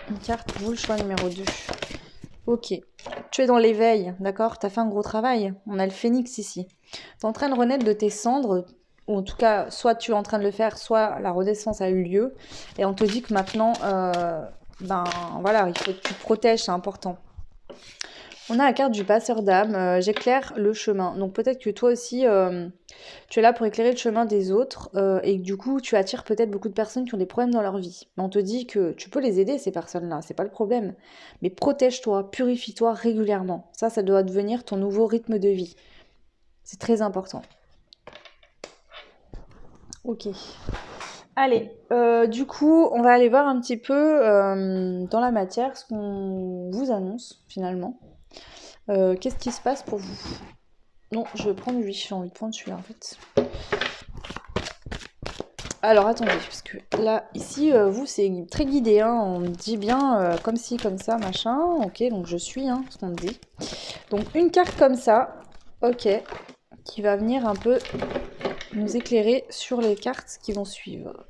Une carte pour vous, le choix numéro 2. Ok. Tu es dans l'éveil, d'accord? Tu as fait un gros travail. On a le phénix ici. Tu es en train de renaître de tes cendres, ou en tout cas, soit tu es en train de le faire, soit la renaissance a eu lieu. Et on te dit que maintenant, ben voilà, il faut que tu te protèges, c'est important. On a la carte du passeur d'âme, j'éclaire le chemin. Donc peut-être que toi aussi, tu es là pour éclairer le chemin des autres et que du coup, tu attires peut-être beaucoup de personnes qui ont des problèmes dans leur vie. Mais on te dit que tu peux les aider, ces personnes-là, c'est pas le problème. Mais protège-toi, purifie-toi régulièrement. Ça doit devenir ton nouveau rythme de vie. C'est très important. Ok. Allez, du coup, on va aller voir un petit peu dans la matière ce qu'on vous annonce finalement. Qu'est-ce qui se passe pour vous? Non, je vais prendre lui, j'ai envie de prendre celui-là en fait. Alors attendez, parce que là, ici, vous, c'est très guidé, hein. On me dit bien comme ci, comme ça, machin. Ok, donc je suis hein, ce qu'on me dit. Donc une carte comme ça, ok, qui va venir un peu nous éclairer sur les cartes qui vont suivre.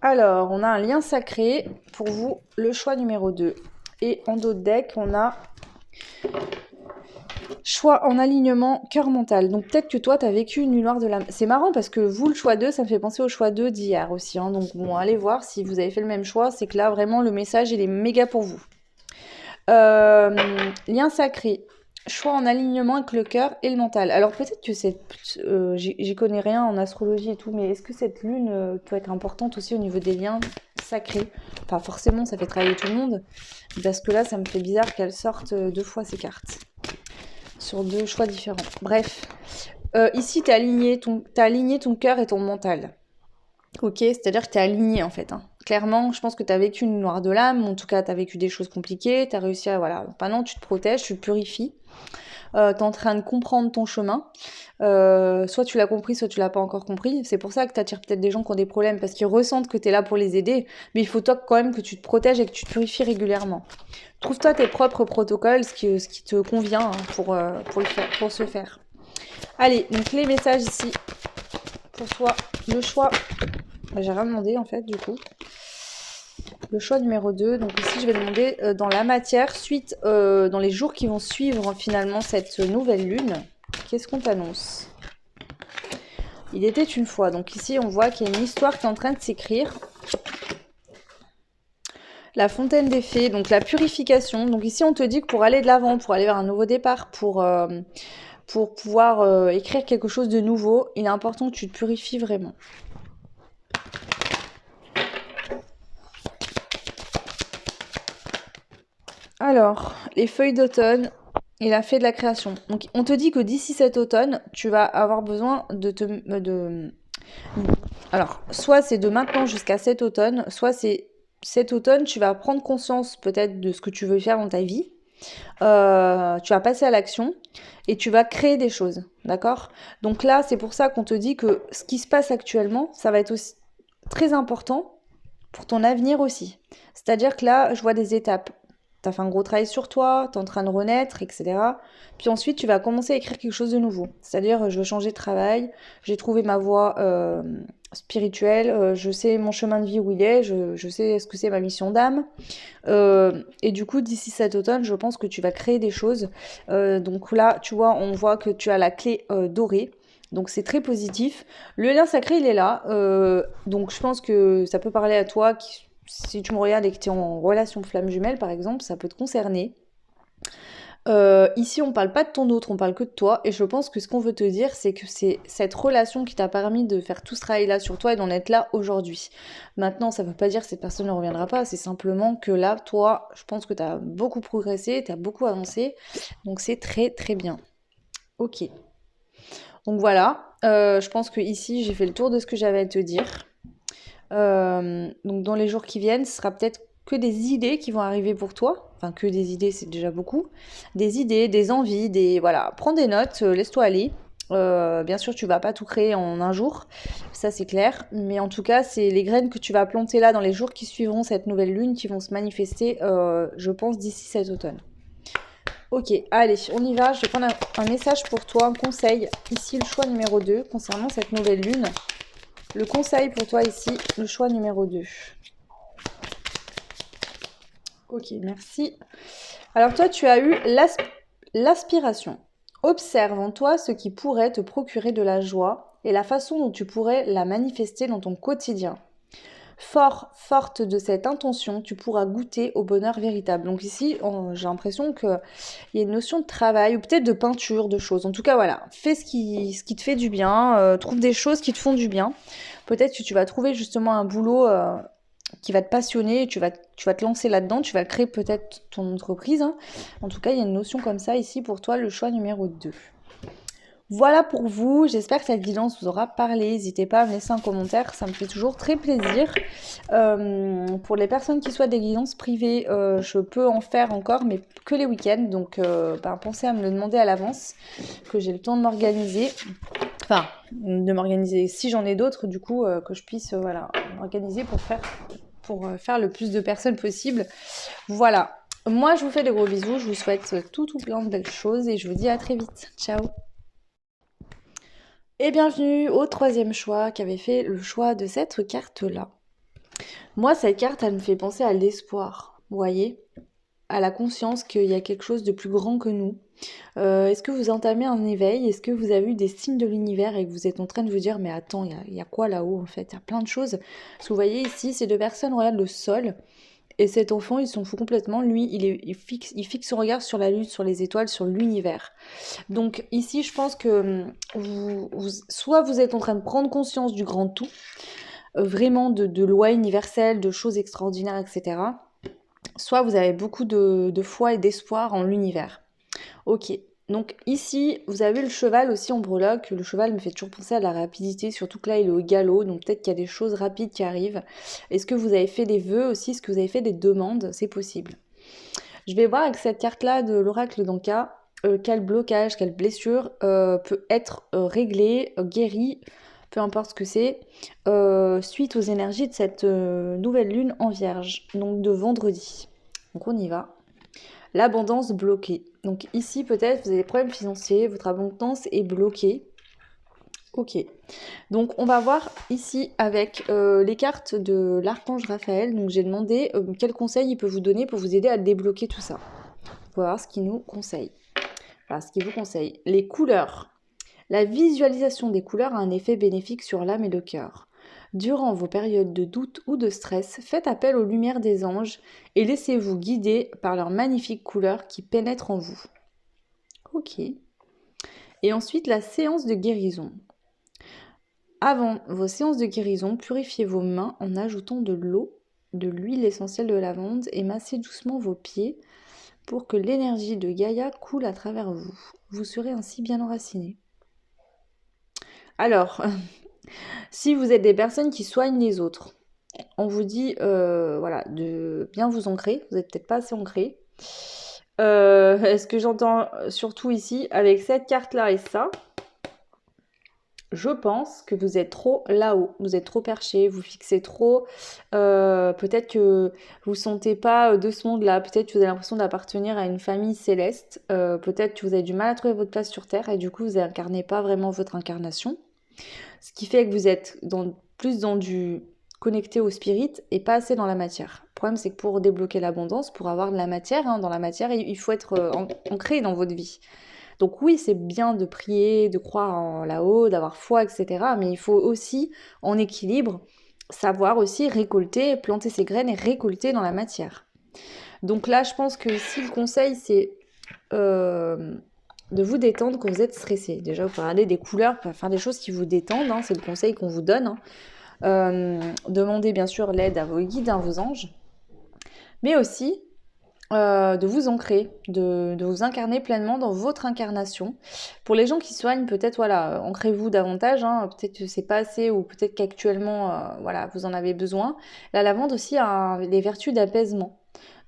Alors, on a un lien sacré pour vous, le choix numéro 2. Et en dos de deck, on a choix en alignement, cœur mental. Donc peut-être que toi, tu as vécu une nuit noire de l'âme. C'est marrant parce que vous, le choix 2, ça me fait penser au choix 2 d'hier aussi. Hein. Donc bon, allez voir si vous avez fait le même choix. C'est que là, vraiment, le message, il est méga pour vous. Lien sacré. Choix en alignement avec le cœur et le mental. Alors peut-être que j'y connais rien en astrologie et tout, mais est-ce que cette lune peut être importante aussi au niveau des liens sacrés? Pas forcément, ça fait travailler tout le monde. Parce que là, ça me fait bizarre qu'elle sorte deux fois ces cartes sur deux choix différents. Bref, ici, t'as aligné ton cœur et ton mental. Ok, c'est-à-dire que t'es aligné en fait. Hein. Clairement, je pense que t'as vécu une noire de l'âme, en tout cas, t'as vécu des choses compliquées, t'as réussi à. Voilà. Maintenant, tu te protèges, tu te purifies. T'es en train de comprendre ton chemin. Soit tu l'as compris, soit tu l'as pas encore compris. C'est pour ça que t'attires peut-être des gens qui ont des problèmes, parce qu'ils ressentent que t'es là pour les aider. Mais il faut toi quand même que tu te protèges et que tu te purifies régulièrement. Trouve-toi tes propres protocoles, ce qui te convient hein, pour ce faire. Allez, donc les messages ici pour toi. Le choix. J'ai rien demandé en fait du coup. Le choix numéro 2. Donc ici je vais demander dans la matière, suite dans les jours qui vont suivre finalement cette nouvelle lune, qu'est-ce qu'on t'annonce? Il était une fois. Donc ici on voit qu'il y a une histoire qui est en train de s'écrire. La fontaine des fées, donc la purification. Donc ici on te dit que pour aller de l'avant, pour aller vers un nouveau départ, pour pouvoir écrire quelque chose de nouveau, il est important que tu te purifies vraiment. Alors, les feuilles d'automne et la fée de la création. Donc, on te dit que d'ici cet automne, tu vas avoir besoin Alors, soit c'est de maintenant jusqu'à cet automne, soit c'est cet automne, tu vas prendre conscience peut-être de ce que tu veux faire dans ta vie. Tu vas passer à l'action et tu vas créer des choses, d'accord? Donc là, c'est pour ça qu'on te dit que ce qui se passe actuellement, ça va être aussi très important pour ton avenir aussi. C'est-à-dire que là, je vois des étapes. Tu as fait un gros travail sur toi, tu es en train de renaître, etc. Puis ensuite, tu vas commencer à écrire quelque chose de nouveau. C'est-à-dire, je veux changer de travail, j'ai trouvé ma voie spirituelle, je sais mon chemin de vie où il est, je sais ce que c'est ma mission d'âme. Et du coup, d'ici cet automne, je pense que tu vas créer des choses. Donc là, tu vois, on voit que tu as la clé dorée. Donc c'est très positif. Le lien sacré, il est là. Donc je pense que ça peut parler à toi. Si tu me regardes et que tu es en relation flamme jumelle, par exemple, ça peut te concerner. Ici, on parle pas de ton autre, on parle que de toi. Et je pense que ce qu'on veut te dire, c'est que c'est cette relation qui t'a permis de faire tout ce travail-là sur toi et d'en être là aujourd'hui. Maintenant, ça veut pas dire que cette personne ne reviendra pas. C'est simplement que là, toi, je pense que tu as beaucoup progressé, tu as beaucoup avancé. Donc c'est très très bien. Ok. Donc voilà. Je pense que ici, j'ai fait le tour de ce que j'avais à te dire. Donc dans les jours qui viennent, ce sera peut-être que des idées qui vont arriver pour toi. Enfin, que des idées, c'est déjà beaucoup. Des idées, des envies, des... Voilà, prends des notes, laisse-toi aller. Bien sûr, tu vas pas tout créer en un jour, ça c'est clair. Mais en tout cas, c'est les graines que tu vas planter là dans les jours qui suivront cette nouvelle lune qui vont se manifester, je pense, d'ici cet automne. Ok, allez, on y va. Je vais prendre un message pour toi, un conseil. Ici, le choix numéro 2 concernant cette nouvelle lune. Le conseil pour toi ici, le choix numéro 2. Ok, merci. Alors toi, tu as eu l'aspiration. Observe en toi ce qui pourrait te procurer de la joie et la façon dont tu pourrais la manifester dans ton quotidien. forte de cette intention, tu pourras goûter au bonheur véritable. Donc ici, j'ai l'impression qu'il y a une notion de travail ou peut-être de peinture, de choses. En tout cas, voilà, fais ce qui te fait du bien, trouve des choses qui te font du bien. Peut-être que tu vas trouver justement un boulot qui va te passionner, tu vas te lancer là-dedans, tu vas créer peut-être ton entreprise, hein. En tout cas, il y a une notion comme ça ici pour toi, le choix numéro 2. Voilà pour vous, j'espère que cette guidance vous aura parlé. N'hésitez pas à me laisser un commentaire, ça me fait toujours très plaisir. Pour les personnes qui souhaitent des guidances privées, je peux en faire encore, mais que les week-ends. Donc pensez à me le demander à l'avance, que j'ai le temps de m'organiser. Enfin, de m'organiser si j'en ai d'autres, du coup, que je puisse voilà, m'organiser pour faire le plus de personnes possible. Voilà. Moi, je vous fais de gros bisous, je vous souhaite tout plein de belles choses et je vous dis à très vite. Ciao. Et bienvenue au troisième choix qui avait fait le choix de cette carte-là. Moi, cette carte, elle me fait penser à l'espoir, vous voyez, à la conscience qu'il y a quelque chose de plus grand que nous. Est-ce que vous entamez un éveil? Est-ce que vous avez eu des signes de l'univers et que vous êtes en train de vous dire mais attends, il y a quoi là-haut en fait? Il y a plein de choses. Parce que vous voyez ici, ces deux personnes regardent le sol et cet enfant, il s'en fout complètement. Lui, il fixe son regard sur la lune, sur les étoiles, sur l'univers. Donc ici, je pense que soit vous êtes en train de prendre conscience du grand tout, vraiment de lois universelles, de choses extraordinaires, etc. Soit vous avez beaucoup de foi et d'espoir en l'univers. Ok, donc ici, vous avez le cheval aussi en breloque. Le cheval me fait toujours penser à la rapidité, surtout que là, il est au galop, donc peut-être qu'il y a des choses rapides qui arrivent. Est-ce que vous avez fait des vœux aussi? Est-ce que vous avez fait des demandes? C'est possible. Je vais voir avec cette carte-là de l'oracle d'Anka, quel blocage, quelle blessure peut être réglée, guérie, peu importe ce que c'est, suite aux énergies de cette nouvelle lune en vierge, donc de vendredi. Donc on y va. L'abondance bloquée. Donc ici peut-être vous avez des problèmes financiers, votre abondance est bloquée. Ok. Donc on va voir ici avec les cartes de l'archange Raphaël. Donc j'ai demandé quel conseil il peut vous donner pour vous aider à débloquer tout ça. On va voir ce qu'il nous conseille. Voilà, ce qu'il vous conseille. Les couleurs. La visualisation des couleurs a un effet bénéfique sur l'âme et le cœur. Durant vos périodes de doute ou de stress, faites appel aux lumières des anges et laissez-vous guider par leurs magnifiques couleurs qui pénètrent en vous. Ok. Et ensuite, la séance de guérison. Avant vos séances de guérison, purifiez vos mains en ajoutant de l'eau, de l'huile essentielle de lavande et massez doucement vos pieds pour que l'énergie de Gaïa coule à travers vous. Vous serez ainsi bien enraciné. Alors, si vous êtes des personnes qui soignent les autres, on vous dit voilà, de bien vous ancrer. Vous n'êtes peut-être pas assez ancré. Est-ce que j'entends surtout ici, avec cette carte-là et ça, je pense que vous êtes trop là-haut, vous êtes trop perché, vous fixez trop. Peut-être que vous ne sentez pas de ce monde-là, peut-être que vous avez l'impression d'appartenir à une famille céleste, peut-être que vous avez du mal à trouver votre place sur Terre et du coup vous n'incarnez pas vraiment votre incarnation. Ce qui fait que vous êtes plus dans du connecté au spirit et pas assez dans la matière. Le problème c'est que pour débloquer l'abondance, pour avoir de la matière, hein, dans la matière, il faut être ancré dans votre vie. Donc oui, c'est bien de prier, de croire en là-haut, d'avoir foi, etc. Mais il faut aussi, en équilibre, savoir aussi récolter, planter ses graines et récolter dans la matière. Donc là, je pense que si le conseil, c'est de vous détendre quand vous êtes stressé. Déjà, vous pouvez regarder des couleurs, vous pouvez faire des choses qui vous détendent, hein, c'est le conseil qu'on vous donne. Demandez bien sûr l'aide à vos guides, à vos anges. Mais aussi, de vous ancrer, de vous incarner pleinement dans votre incarnation. Pour les gens qui soignent, peut-être, voilà, ancrez-vous davantage, hein, peut-être que c'est pas assez ou peut-être qu'actuellement, voilà, vous en avez besoin. La lavande aussi a les vertus d'apaisement.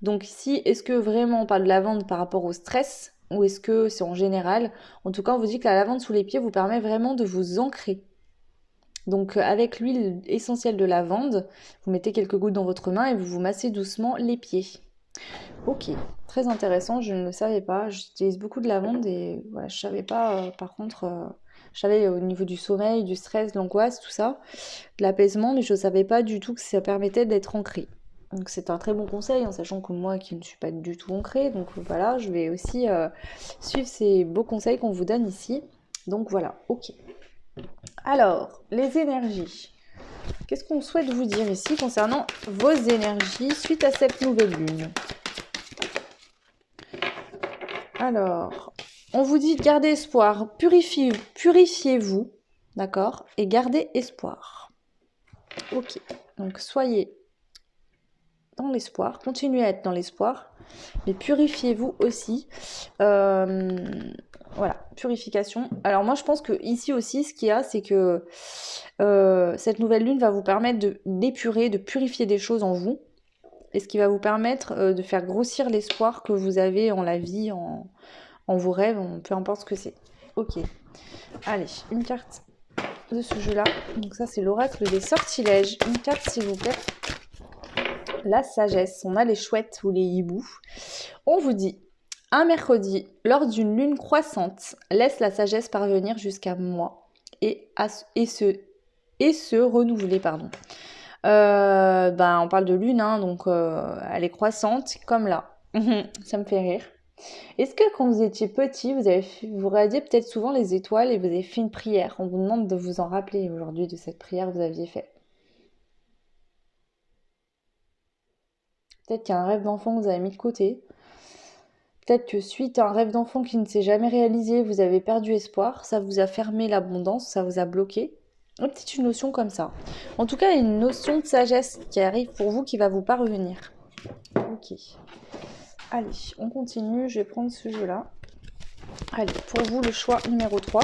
Donc ici, est-ce que vraiment on parle de lavande par rapport au stress ou est-ce que c'est en général? En tout cas, on vous dit que la lavande sous les pieds vous permet vraiment de vous ancrer. Donc avec l'huile essentielle de lavande, vous mettez quelques gouttes dans votre main et vous vous massez doucement les pieds. Ok, très intéressant, je ne le savais pas. J'utilise beaucoup de lavande et voilà, je savais pas, par contre, je savais au niveau du sommeil, du stress, de l'angoisse, tout ça, de l'apaisement, mais je ne savais pas du tout que ça permettait d'être ancré. Donc c'est un très bon conseil, en sachant que moi qui ne suis pas du tout ancrée, donc voilà, je vais aussi suivre ces beaux conseils qu'on vous donne ici. Donc voilà, ok. Alors, les énergies. Qu'est-ce qu'on souhaite vous dire ici concernant vos énergies suite à cette nouvelle lune? Alors, on vous dit gardez espoir, purifiez-vous, d'accord? Et gardez espoir. Ok, donc soyez dans l'espoir, continuez à être dans l'espoir, mais purifiez-vous aussi. Voilà, purification. Alors moi je pense que ici aussi ce qu'il y a, c'est que cette nouvelle lune va vous permettre d'épurer, de purifier des choses en vous, et ce qui va vous permettre de faire grossir l'espoir que vous avez en la vie, en vos rêves, peu importe ce que c'est. Ok, allez, une carte de ce jeu-là. Donc ça c'est l'oracle des sortilèges. Une carte s'il vous plaît. La sagesse, on a les chouettes ou les hiboux. On vous dit, un mercredi, lors d'une lune croissante, laisse la sagesse parvenir jusqu'à moi et se renouveler, pardon. On parle de lune, hein, donc elle est croissante, comme là. Ça me fait rire. Est-ce que quand vous étiez petit, vous regardiez peut-être souvent les étoiles et vous avez fait une prière? On vous demande de vous en rappeler aujourd'hui de cette prière que vous aviez faite. Peut-être qu'il y a un rêve d'enfant que vous avez mis de côté. Peut-être que suite à un rêve d'enfant qui ne s'est jamais réalisé, vous avez perdu espoir, ça vous a fermé l'abondance, ça vous a bloqué. Peut-être une notion comme ça. En tout cas, il y a une notion de sagesse qui arrive pour vous qui va vous parvenir. Ok. Allez, on continue, je vais prendre ce jeu-là. Allez, pour vous, le choix numéro 3.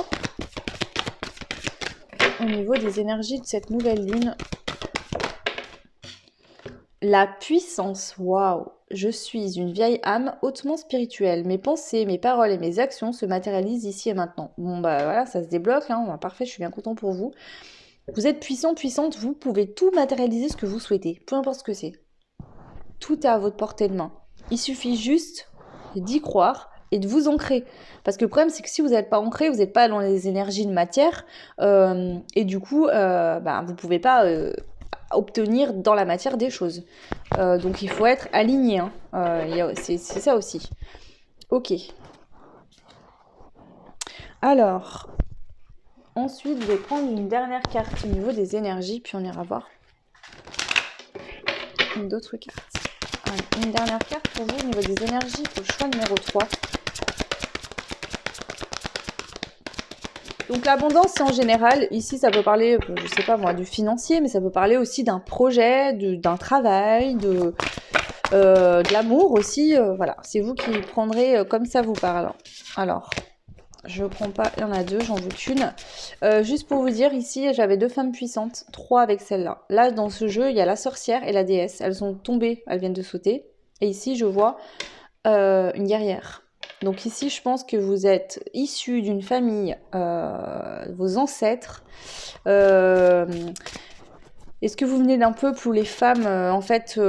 Au niveau des énergies de cette nouvelle lune. La puissance, waouh! Je suis une vieille âme hautement spirituelle. Mes pensées, mes paroles et mes actions se matérialisent ici et maintenant. Bon bah voilà, ça se débloque, hein. Parfait, je suis bien content pour vous. Vous êtes puissant, puissante, vous pouvez tout matérialiser ce que vous souhaitez, peu importe ce que c'est. Tout est à votre portée de main. Il suffit juste d'y croire et de vous ancrer. Parce que le problème, c'est que si vous n'êtes pas ancré, vous n'êtes pas dans les énergies de matière, et du coup, vous ne pouvez pas obtenir dans la matière des choses. Donc il faut être aligné, hein. C'est ça aussi. Ok. Alors, ensuite, je vais prendre une dernière carte au niveau des énergies, puis on ira voir d'autres cartes. Allez, une dernière carte pour vous au niveau des énergies pour le choix numéro 3. Donc l'abondance, c'est en général, ici ça peut parler, je sais pas moi, du financier, mais ça peut parler aussi d'un projet, d'un travail, de l'amour aussi. Voilà, c'est vous qui prendrez comme ça vous parle. Alors, je prends pas, il y en a deux, j'en veux qu'une. Juste pour vous dire, ici j'avais 2 femmes puissantes, 3 avec celle-là. Là, dans ce jeu, il y a la sorcière et la déesse. Elles sont tombées, elles viennent de sauter. Et ici, je vois une guerrière. Donc ici, je pense que vous êtes issus d'une famille, vos ancêtres. Est-ce que vous venez d'un peuple où les femmes, en fait,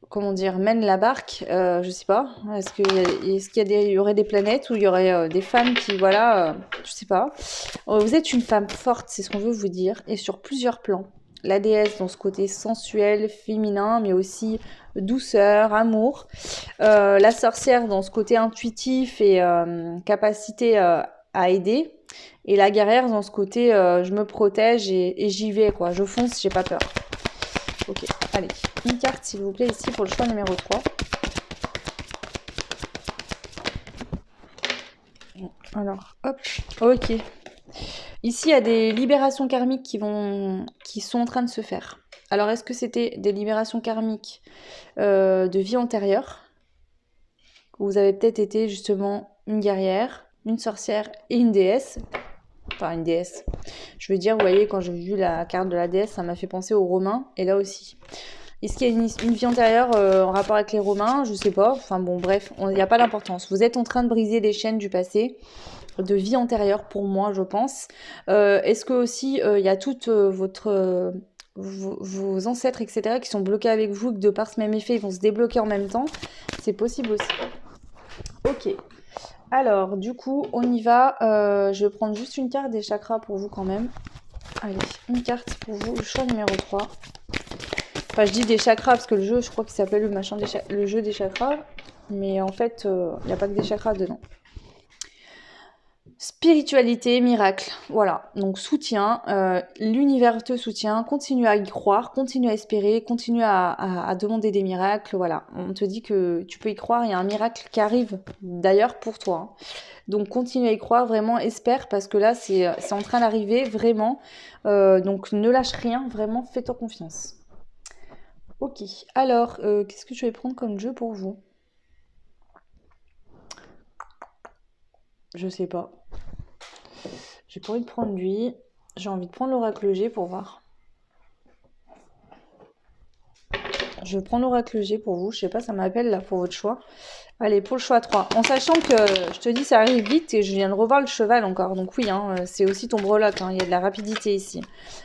comment dire, mènent la barque? Je sais pas. Il y aurait des planètes où il y aurait des femmes qui, voilà, je sais pas. Vous êtes une femme forte, c'est ce qu'on veut vous dire, et sur plusieurs plans. La déesse dans ce côté sensuel, féminin, mais aussi douceur, amour. La sorcière dans ce côté intuitif et capacité à aider. Et la guerrière dans ce côté je me protège et j'y vais, quoi. Je fonce, j'ai pas peur. Ok, allez. Une carte, s'il vous plaît, ici pour le choix numéro 3. Alors, hop. Ok. Ici, il y a des libérations karmiques qui sont en train de se faire. Alors, est-ce que c'était des libérations karmiques de vie antérieure? Vous avez peut-être été justement une guerrière, une sorcière et une déesse. Enfin, une déesse. Je veux dire, vous voyez, quand j'ai vu la carte de la déesse, ça m'a fait penser aux Romains, et là aussi. Est-ce qu'il y a une vie antérieure en rapport avec les Romains? Je sais pas. Enfin bon, bref, il n'y a pas d'importance. Vous êtes en train de briser des chaînes du passé, de vie antérieure pour moi, je pense. Est-ce que aussi il y a toutes vos ancêtres, etc., qui sont bloqués avec vous, que de par ce même effet, ils vont se débloquer en même temps? C'est possible aussi. Ok. Alors, du coup, on y va. Je vais prendre juste une carte des chakras pour vous quand même. Allez, une carte pour vous, le choix numéro 3. Enfin, je dis des chakras parce que le jeu, je crois qu'il s'appelle le jeu des chakras. Mais en fait, il n'y a pas que des chakras dedans. Spiritualité, miracle, voilà. Donc soutien, l'univers te soutient, continue à y croire, continue à espérer, continue à demander des miracles, voilà. On te dit que tu peux y croire, il y a un miracle qui arrive d'ailleurs pour toi, hein. Donc continue à y croire, vraiment espère parce que là c'est en train d'arriver vraiment. Donc ne lâche rien, vraiment fais-toi confiance. Ok, alors qu'est-ce que je vais prendre comme jeu pour vous? Je sais pas. J'ai pas envie de prendre lui. J'ai envie de prendre l'oracle G pour voir. Je prends l'oracle G pour vous. Je sais pas, ça m'appelle là pour votre choix. Allez, pour le choix 3. En sachant que, je te dis, ça arrive vite et je viens de revoir le cheval encore. Donc oui, hein, c'est aussi ton breloque, hein. Il y a de la rapidité ici.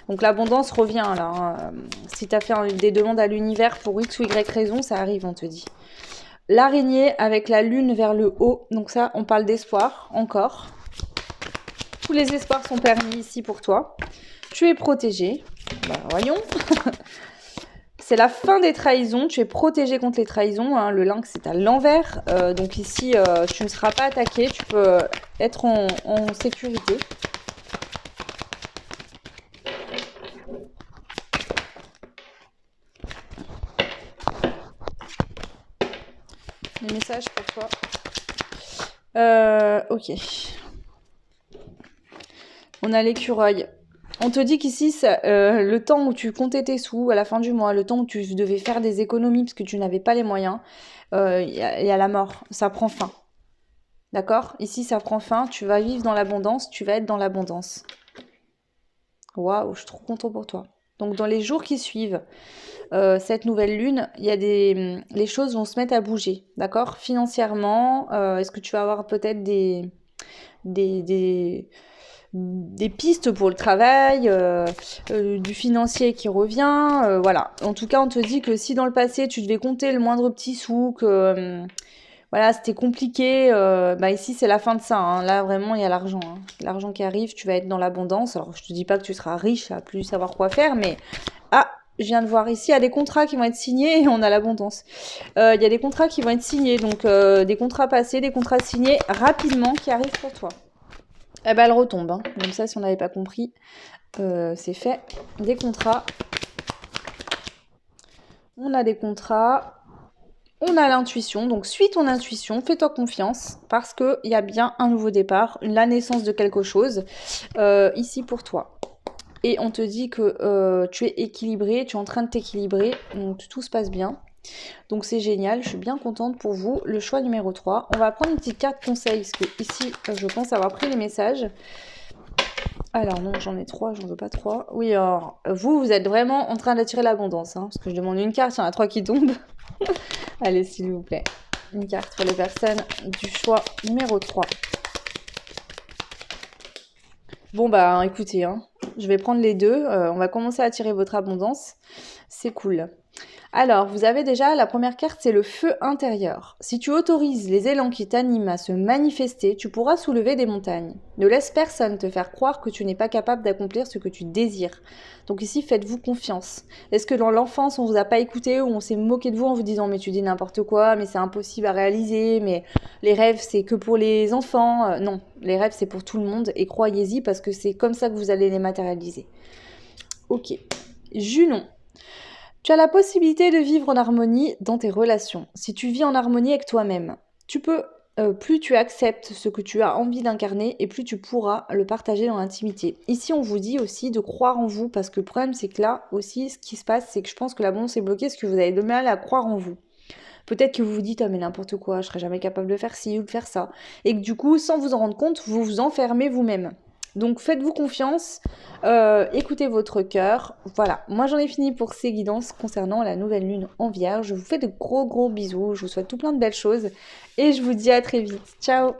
Donc l'abondance revient là, hein. Si tu as fait des demandes à l'univers pour X ou Y raison, ça arrive, on te dit. L'araignée avec la lune vers le haut. Donc ça, on parle d'espoir encore. Tous les espoirs sont permis ici pour toi. Tu es protégé. Bah, voyons. C'est la fin des trahisons. Tu es protégé contre les trahisons, hein. Le lynx, c'est à l'envers. Donc ici, tu ne seras pas attaqué. Tu peux être en sécurité. Les messages pour toi. Ok. On a l'écureuil. On te dit qu'ici, le temps où tu comptais tes sous à la fin du mois, le temps où tu devais faire des économies parce que tu n'avais pas les moyens, il y a la mort. Ça prend fin. D'accord? Ici, ça prend fin. Tu vas vivre dans l'abondance. Tu vas être dans l'abondance. Waouh, je suis trop content pour toi. Donc, dans les jours qui suivent cette nouvelle lune, il y a les choses vont se mettre à bouger. D'accord? Financièrement, est-ce que tu vas avoir peut-être des, des, des pistes pour le travail, du financier qui revient, voilà. En tout cas, on te dit que si dans le passé tu devais compter le moindre petit sou, que voilà, c'était compliqué, bah ici c'est la fin de ça, hein. Là vraiment il y a l'argent, hein. L'argent qui arrive, tu vas être dans l'abondance. Alors je te dis pas que tu seras riche à plus savoir quoi faire, mais ah, je viens de voir ici, il y a des contrats qui vont être signés et on a l'abondance. Il y a des contrats qui vont être signés, donc des contrats passés, des contrats signés rapidement qui arrivent pour toi. Eh ben, elle retombe, hein. Comme ça, si on n'avait pas compris, c'est fait. Des contrats. On a des contrats. On a l'intuition. Donc, suis ton intuition. Fais-toi confiance. Parce qu'il y a bien un nouveau départ. La naissance de quelque chose. Ici pour toi. Et on te dit que tu es équilibré. Tu es en train de t'équilibrer. Donc, tout se passe bien. Donc, c'est génial. Je suis bien contente pour vous. Le choix numéro 3. On va prendre une petite carte conseil. Parce que ici, je pense avoir pris les messages. Alors non, j'en ai 3, j'en veux pas 3. Oui, alors, vous êtes vraiment en train d'attirer l'abondance, hein, parce que je demande une carte, il y en a 3 qui tombent. Allez, s'il vous plaît. Une carte pour les personnes du choix numéro 3. Bon, bah, écoutez, hein, je vais prendre les deux. On va commencer à attirer votre abondance. C'est cool. Alors, vous avez déjà la première carte, c'est le feu intérieur. Si tu autorises les élans qui t'animent à se manifester, tu pourras soulever des montagnes. Ne laisse personne te faire croire que tu n'es pas capable d'accomplir ce que tu désires. Donc ici, faites-vous confiance. Est-ce que dans l'enfance, on vous a pas écouté ou on s'est moqué de vous en vous disant mais tu dis n'importe quoi, mais c'est impossible à réaliser, mais les rêves c'est que pour les enfants. Non, les rêves c'est pour tout le monde et croyez-y parce que c'est comme ça que vous allez les matérialiser. Ok. Junon. Tu as la possibilité de vivre en harmonie dans tes relations. Si tu vis en harmonie avec toi-même, plus tu acceptes ce que tu as envie d'incarner et plus tu pourras le partager dans l'intimité. Ici, on vous dit aussi de croire en vous parce que le problème, c'est que là aussi, ce qui se passe, c'est que je pense que l'abondance est bloquée parce que vous avez de mal à croire en vous. Peut-être que vous vous dites, ah mais n'importe quoi, je serai jamais capable de faire ci ou de faire ça. Et que du coup, sans vous en rendre compte, vous vous enfermez vous-même. Donc faites-vous confiance, écoutez votre cœur. Voilà, moi j'en ai fini pour ces guidances concernant la nouvelle lune en Vierge. Je vous fais de gros bisous, je vous souhaite tout plein de belles choses et je vous dis à très vite. Ciao!